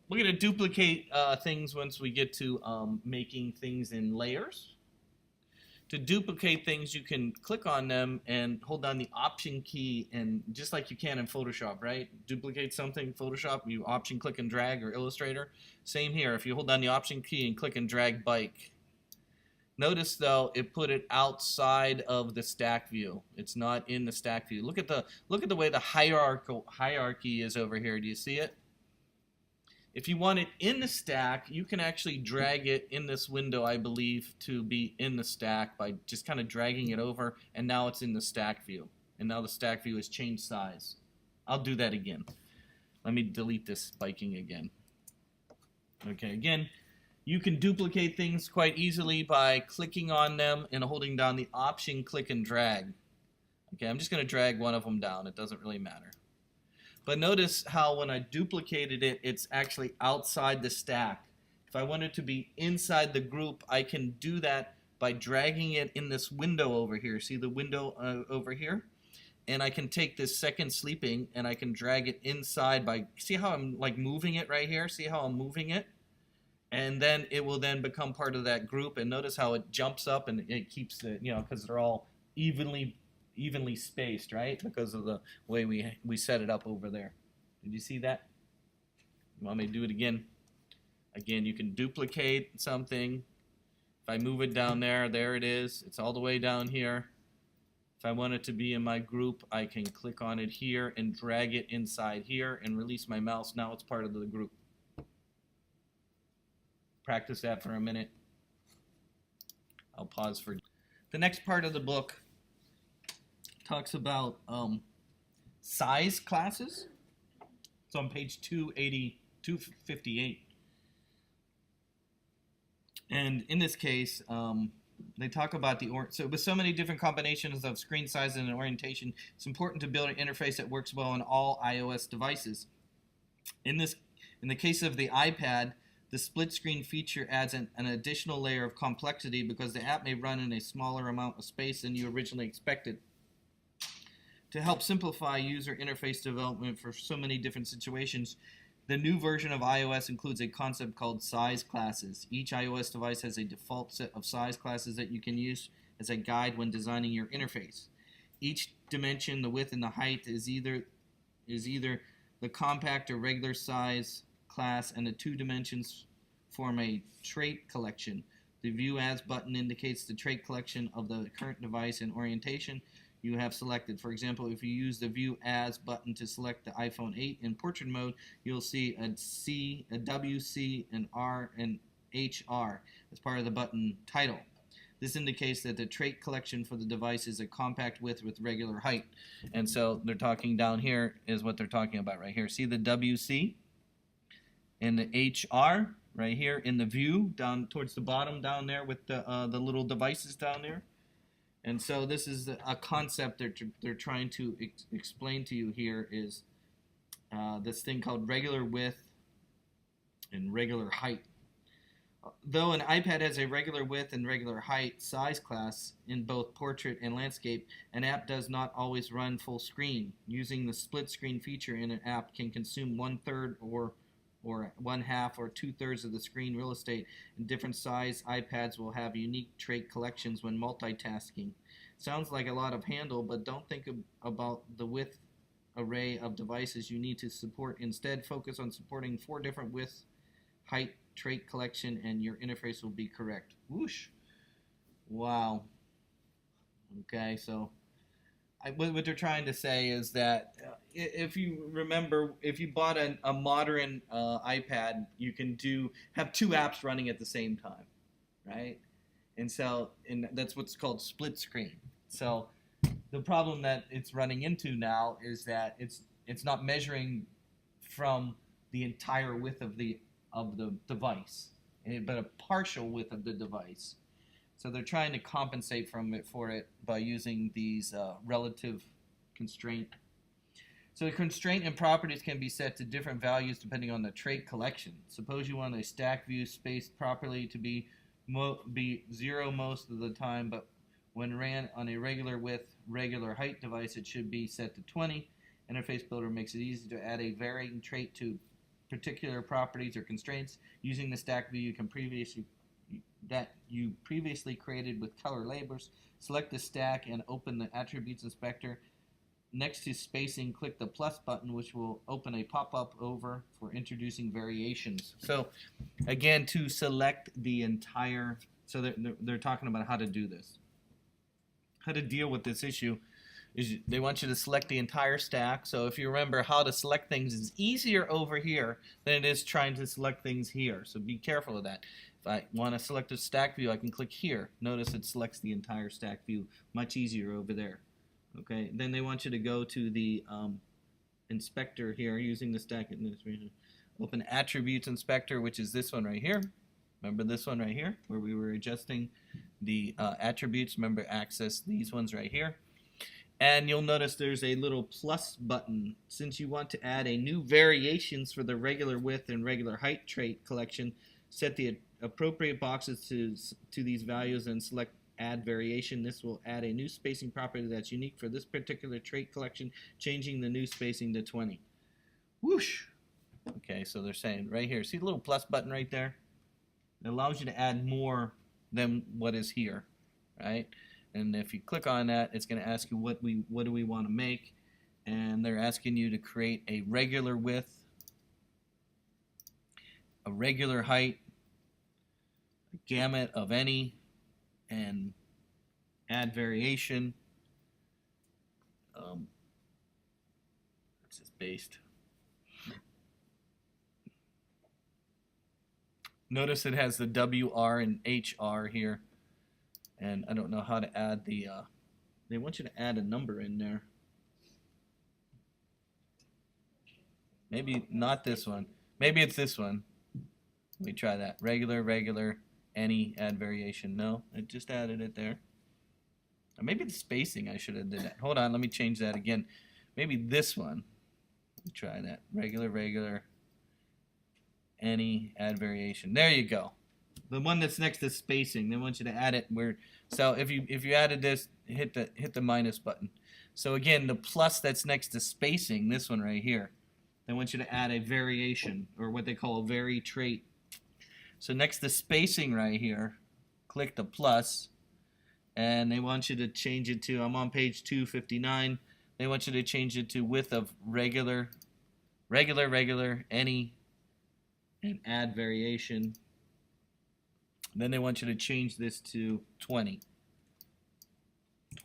we're going to duplicate things once we get to making things in layers. To duplicate things, you can click on them and hold down the Option key, and just like you can in Photoshop, right? Duplicate something, Photoshop, you Option, click and drag, or Illustrator. Same here. If you hold down the Option key and click and drag bike. Notice though, it put it outside of the stack view. It's not in the stack view. Look at the way the hierarchy is over here. Do you see it? If you want it in the stack, you can actually drag it in this window, I believe, to be in the stack by just kind of dragging it over, and now it's in the stack view. And now the stack view has changed size. I'll do that again. Let me delete this spiking again. Okay, again, you can duplicate things quite easily by clicking on them and holding down the Option, click and drag. Okay, I'm just going to drag one of them down. It doesn't really matter. But notice how when I duplicated it, it's actually outside the stack. If I want it to be inside the group, I can do that by dragging it in this window over here. See the window over here? And I can take this second sleeping and I can drag it inside by, see how I'm like moving it right here? See how I'm moving it? And then it will then become part of that group. And notice how it jumps up and it keeps it, you know, because they're all evenly spaced, right? Because of the way we set it up over there. Did you see that? You want me to do it again? Again, you can duplicate something. If I move it down there, there it is. It's all the way down here. If I want it to be in my group, I can click on it here and drag it inside here and release my mouse. Now it's part of the group. Practice that for a minute. I'll pause for the next part of the book. Talks about size classes. It's on page 258. And in this case, they talk about so with so many different combinations of screen size and orientation, it's important to build an interface that works well on all iOS devices. In the case of the iPad, the split screen feature adds an additional layer of complexity because the app may run in a smaller amount of space than you originally expected. To help simplify user interface development for so many different situations, the new version of iOS includes a concept called size classes. Each iOS device has a default set of size classes that you can use as a guide when designing your interface. Each dimension, the width and the height, is either the compact or regular size class, and the two dimensions form a trait collection. The View As button indicates the trait collection of the current device and orientation you have selected. For example, if you use the View As button to select the iPhone 8 in portrait mode, you'll see a C, a W, C, an R, and HR as part of the button title. This indicates that the trait collection for the device is a compact width with regular height. And so they're talking down here is what they're talking about right here. See the WC and the HR right here in the view down towards the bottom down there with the little devices down there. And so this is a concept they're trying to explain to you here is this thing called regular width and regular height. Though an iPad has a regular width and regular height size class in both portrait and landscape, an app does not always run full screen. Using the split screen feature in an app can consume 1/3 or 1/2 or 2/3 of the screen real estate, and different size iPads will have unique trait collections when multitasking. Sounds like a lot of handle, but don't think about the width array of devices you need to support. Instead, focus on supporting 4 different width, height, trait collection, and your interface will be correct. Whoosh. Wow. Okay, so what they're trying to say is that if you remember, if you bought a modern iPad, you can have 2 apps running at the same time, right? And that's what's called split screen. So the problem that it's running into now is that it's not measuring from the entire width of the device, but a partial width of the device. So they're trying to compensate for it by using these relative constraint. So the constraint and properties can be set to different values depending on the trait collection. Suppose you want a stack view spaced properly to be 0 most of the time, but when ran on a regular width, regular height device, it should be set to 20. Interface Builder makes it easy to add a varying trait to particular properties or constraints. Using the stack view you previously created with color labels. Select the stack and open the Attributes Inspector. Next to spacing, click the plus button, which will open a pop-up over for introducing variations. So again, to select the entire, so they're talking about how to do this. How to deal with this issue is they want you to select the entire stack. So if you remember how to select things is easier over here than it is trying to select things here. So be careful of that. If I want to select a stack view, I can click here. Notice it selects the entire stack view. Much easier over there. Okay, then they want you to go to the inspector here using the stack administration. Open Attributes Inspector, which is this one right here. Remember this one right here where we were adjusting the attributes. Remember access these ones right here. And you'll notice there's a little plus button. Since you want to add a new variations for the regular width and regular height trait collection, set the appropriate boxes to these values and select Add Variation. This will add a new spacing property that's unique for this particular trait collection, changing the new spacing to 20. Whoosh! Okay, so they're saying right here, see the little plus button right there? It allows you to add more than what is here, right? And if you click on that, it's going to ask you what do we want to make, and they're asking you to create a regular width, a regular height, a gamut of any, and add variation. This is based. Notice it has the WR and HR here. And I don't know how to add the, they want you to add a number in there. Maybe not this one. Maybe it's this one. Let me try that. Regular, regular, any add variation. No, it just added it there. Or maybe the spacing I should have did that. Hold on, let me change that again. Maybe this one. Let me try that. Regular, regular, any add variation. There you go. The one that's next to spacing. They want you to add it where. So if you added this, hit the minus button. So again, the plus that's next to spacing, this one right here, they want you to add a variation, or what they call a vary trait. So next to spacing right here, click the plus, and they want you to change it to, I'm on page 259, they want you to change it to width of regular, regular, regular, any, and add variation. Then they want you to change this to 20.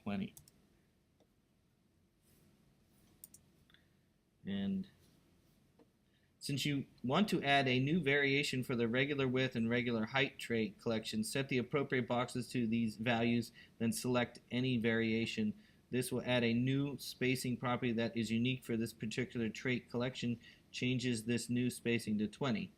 20. And since you want to add a new variation for the regular width and regular height trait collection, set the appropriate boxes to these values, then select any variation. This will add a new spacing property that is unique for this particular trait collection. Changes this new spacing to 20.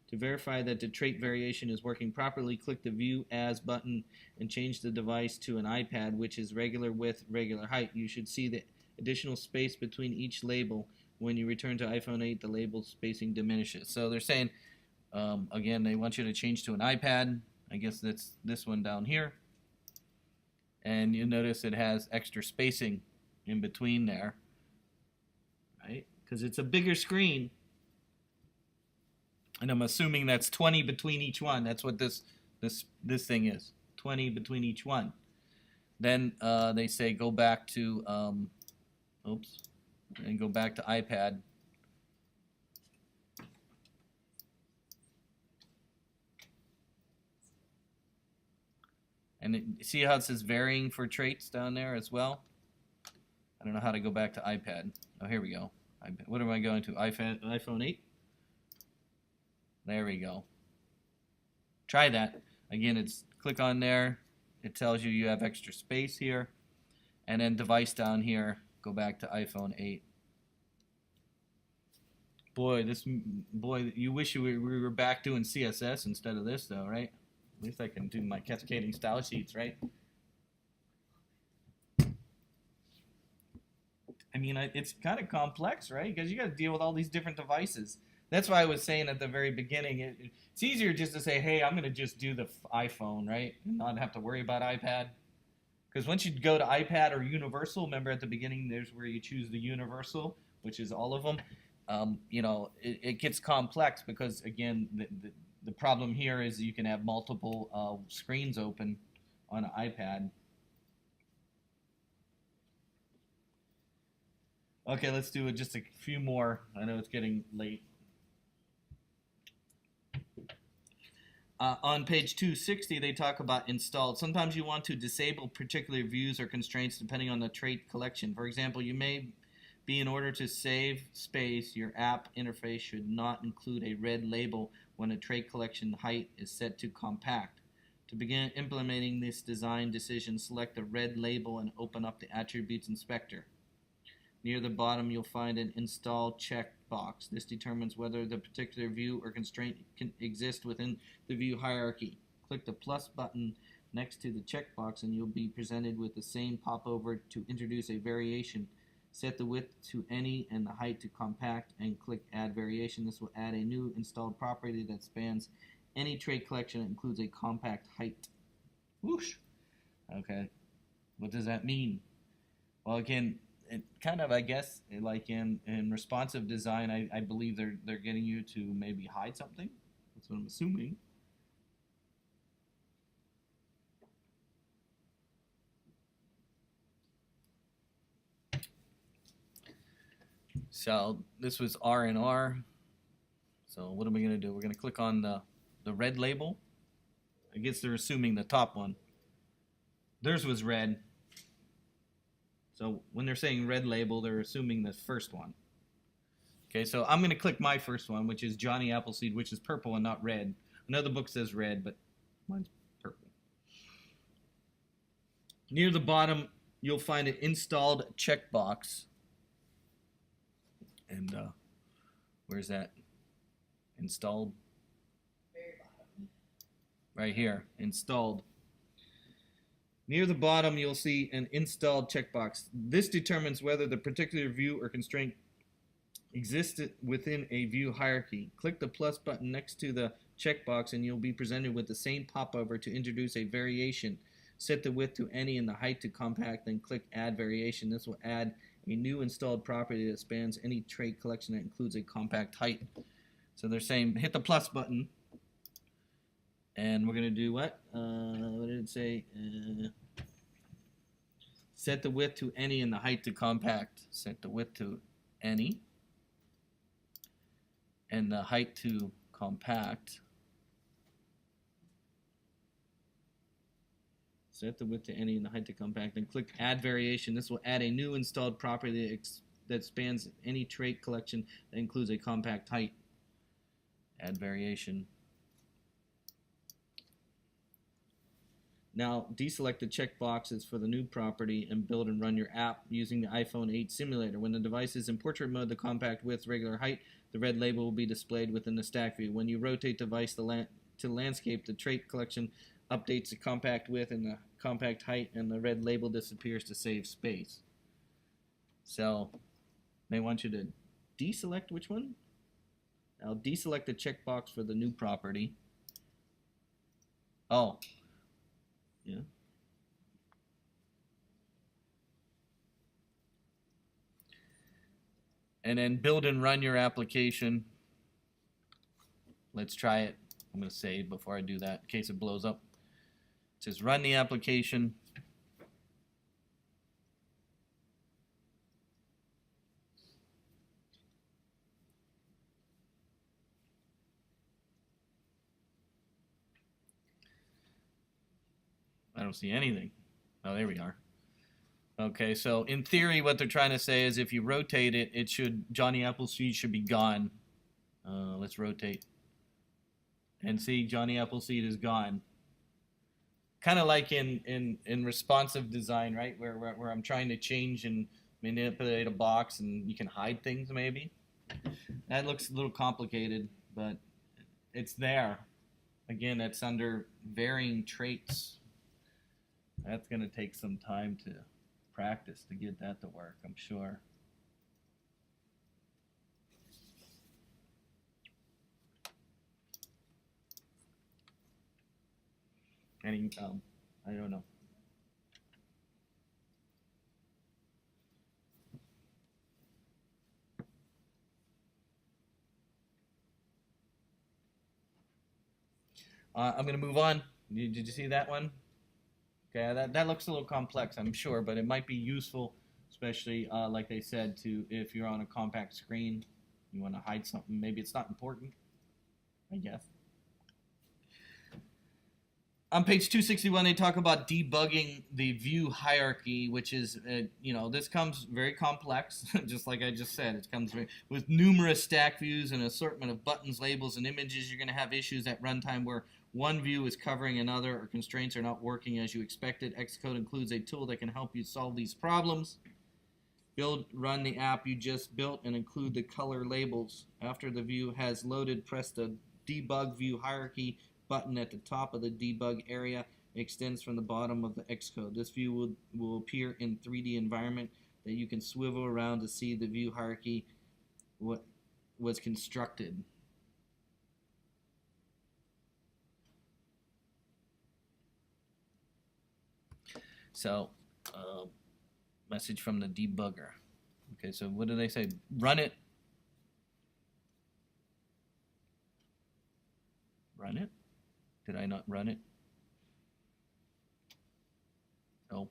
To verify that the trait variation is working properly, click the View As button and change the device to an iPad, which is regular width, regular height. You should see the additional space between each label. When you return to iPhone 8, the label spacing diminishes. So they're saying, again, they want you to change to an iPad. I guess that's this one down here. And you'll notice it has extra spacing in between there, right? Because it's a bigger screen. And I'm assuming that's 20 between each one. That's what this thing is. 20 between each one. Then they say go back to, and go back to iPad. And see how it says varying for traits down there as well? I don't know how to go back to iPad. Oh, here we go. What am I going to? iPhone 8? There we go. Try that. Again, it's click on there. It tells you you have extra space here. And then device down here, go back to iPhone 8. Boy, you wish we were back doing CSS instead of this though, right? At least I can do my cascading style sheets, right? I mean, it's kind of complex, right? Because you got to deal with all these different devices. That's why I was saying at the very beginning, it's easier just to say, hey, I'm going to just do the iPhone, right? And not have to worry about iPad. Because once you go to iPad or Universal, remember at the beginning, there's where you choose the Universal, which is all of them. You know, it gets complex because, again, the problem here is you can have multiple screens open on an iPad. Okay, let's do just a few more. I know it's getting late. On page 260, they talk about installed. Sometimes you want to disable particular views or constraints depending on the trait collection. For example, you may be in order to save space, your app interface should not include a red label when a trait collection height is set to compact. To begin implementing this design decision, select the red label and open up the Attributes Inspector. Near the bottom, you'll find an Install checkbox. This determines whether the particular view or constraint can exist within the view hierarchy. Click the plus button next to the checkbox and you'll be presented with the same popover to introduce a variation. Set the width to any and the height to compact and click Add Variation. This will add a new installed property that spans any trait collection and includes a compact height. Whoosh! Okay, what does that mean? Well, again, it kind of, I guess, like in responsive design, I believe they're getting you to maybe hide something. That's what I'm assuming. So this was R and R. So what are we going to do? We're going to click on the red label. I guess they're assuming the top one. Theirs was red. So when they're saying red label, they're assuming the first one. Okay, so I'm going to click my first one, which is Johnny Appleseed, which is purple and not red. Another book says red, but mine's purple. Near the bottom, you'll find an installed checkbox. And where's that? Installed? Very bottom. right here, installed. Near the bottom, you'll see an installed checkbox. This determines whether the particular view or constraint exists within a view hierarchy. Click the plus button next to the checkbox and you'll be presented with the same popover to introduce a variation. Set the width to any and the height to compact, then click add variation. This will add a new installed property that spans any trait collection that includes a compact height. So they're saying hit the plus button, and we're going to do what? What did it say? Set the width to any and the height to compact. Set the width to any and the height to compact. Set the width to any and the height to compact, then click add variation. This will add a new installed property that spans any trait collection that includes a compact height. Add variation. Now deselect the checkboxes for the new property and build and run your app using the iPhone 8 simulator. When the device is in portrait mode, the compact width, regular height, the red label will be displayed within the stack view. When you rotate the device to landscape, the trait collection updates the compact width and the compact height, and the red label disappears to save space. So they want you to deselect which one? I'll deselect the checkbox for the new property. Oh, yeah. And then build and run your application. Let's try it. I'm going to save before I do that in case it blows up. It says run the application. I don't see anything. Oh, there we are. Okay, so in theory, what they're trying to say is if you rotate it, it should, Johnny Appleseed should be gone. Let's rotate. And see, Johnny Appleseed is gone. Kind of like in responsive design, right? Where I'm trying to change and manipulate a box and you can hide things maybe. That looks a little complicated, but it's there. Again, that's under varying traits. That's going to take some time to practice to get that to work, I'm sure. Any, I don't know. I'm going to move on. Did you see that one? Okay, that looks a little complex, I'm sure, but it might be useful, especially like I said, to if you're on a compact screen, you want to hide something. Maybe it's not important, I guess. On page 261, they talk about debugging the view hierarchy, which is, this comes very complex, just like I just said. It comes with numerous stack views and assortment of buttons, labels, and images. You're going to have issues at runtime where one view is covering another or constraints are not working as you expected. Xcode includes a tool that can help you solve these problems. Run the app you just built and include the color labels. After the view has loaded, press the debug view hierarchy button at the top of the debug area. It extends from the bottom of the Xcode. This view will appear in 3D environment that you can swivel around to see the view hierarchy what was constructed. So, message from the debugger. Okay, so what do they say? Run it. Run it? Did I not run it? So,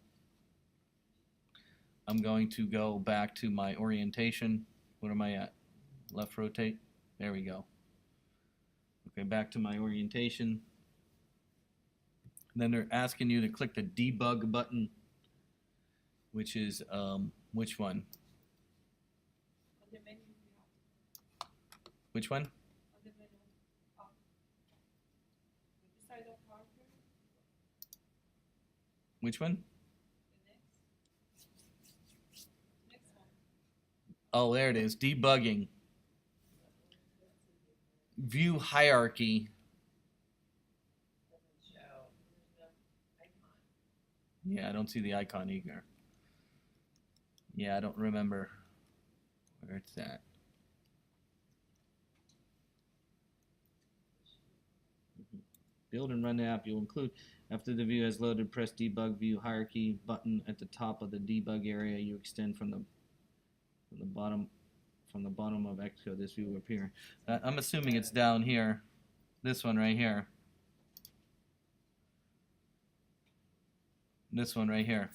I'm going to go back to my orientation. What am I at? Left rotate. There we go. Okay, back to my orientation. Then they're asking you to click the debug button, which is, which one? On the menu, Which one? on the menu, beside the partner, Which one? the next one. Oh, there it is. Debugging. View hierarchy. Yeah, I don't see the icon either. Yeah, I don't remember where it's at. Build and run the app. You'll include, after the view has loaded, press debug view hierarchy button at the top of the debug area. You extend from the bottom of Xcode. This view will appear. I'm assuming it's down here. This one right here. This one right here.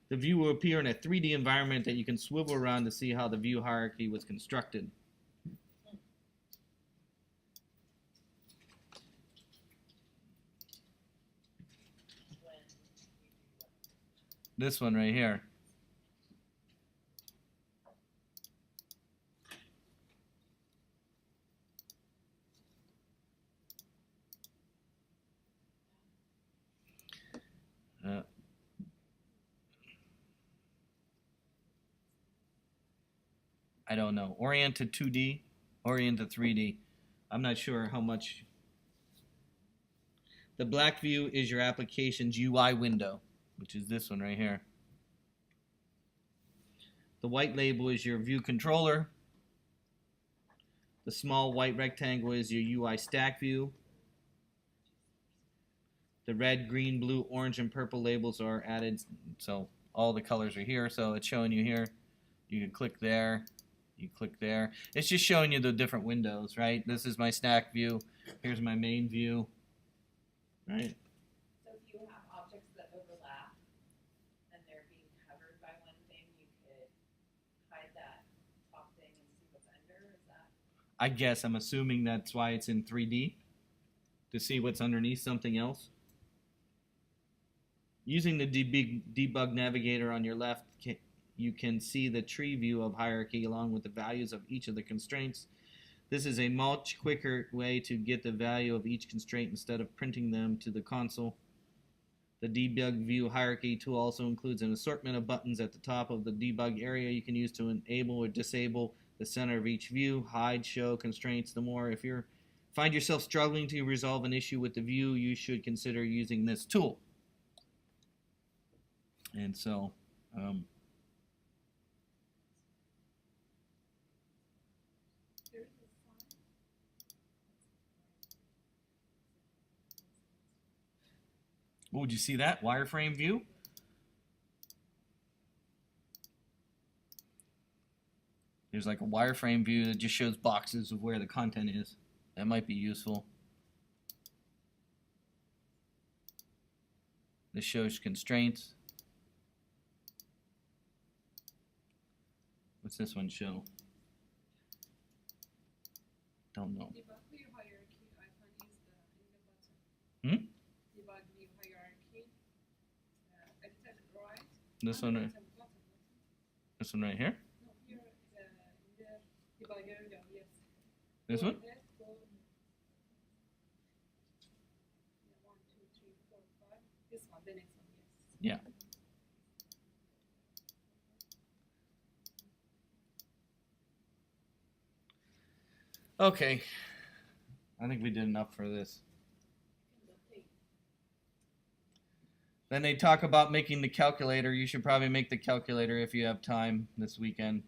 The view will appear in a 3D environment that you can swivel around to see how the view hierarchy was constructed. This one right here. I don't know. Oriented 2D, oriented 3D. I'm not sure how much. The black view is your application's UI window, which is this one right here. The white label is your view controller. The small white rectangle is your UI stack view. The red, green, blue, orange, and purple labels are added, so all the colors are here. So it's showing you here. You can click there. You click there. It's just showing you the different windows, right? This is my stack view. Here's my main view, right? So if you have objects that overlap and they're being covered by one thing, you could hide that top thing and see what's under. Is that? I guess I'm assuming that's why it's in 3D, to see what's underneath something else. Using the debug navigator on your left, you can see the tree view of hierarchy along with the values of each of the constraints. This is a much quicker way to get the value of each constraint instead of printing them to the console. The debug view hierarchy tool also includes an assortment of buttons at the top of the debug area you can use to enable or disable the center of each view, hide, show constraints. The more, if you find yourself struggling to resolve an issue with the view, you should consider using this tool. And so, oh, did you see that wireframe view? There's like a wireframe view that just shows boxes of where the content is. That might be useful. This shows constraints. What's this one show? Don't know. Debug view hierarchy icon is in the bottom. Hmm? Debug view hierarchy. Edited right. This one, Edited bottom. this one right here. No, here in the debug area. Yes. This Go one. ahead, go. Yeah, 1, 2, 3, 4, 5. This one, the next one. Yes. Yeah. Okay. I think we did enough for this. Then they talk about making the calculator. You should probably make the calculator if you have time this weekend.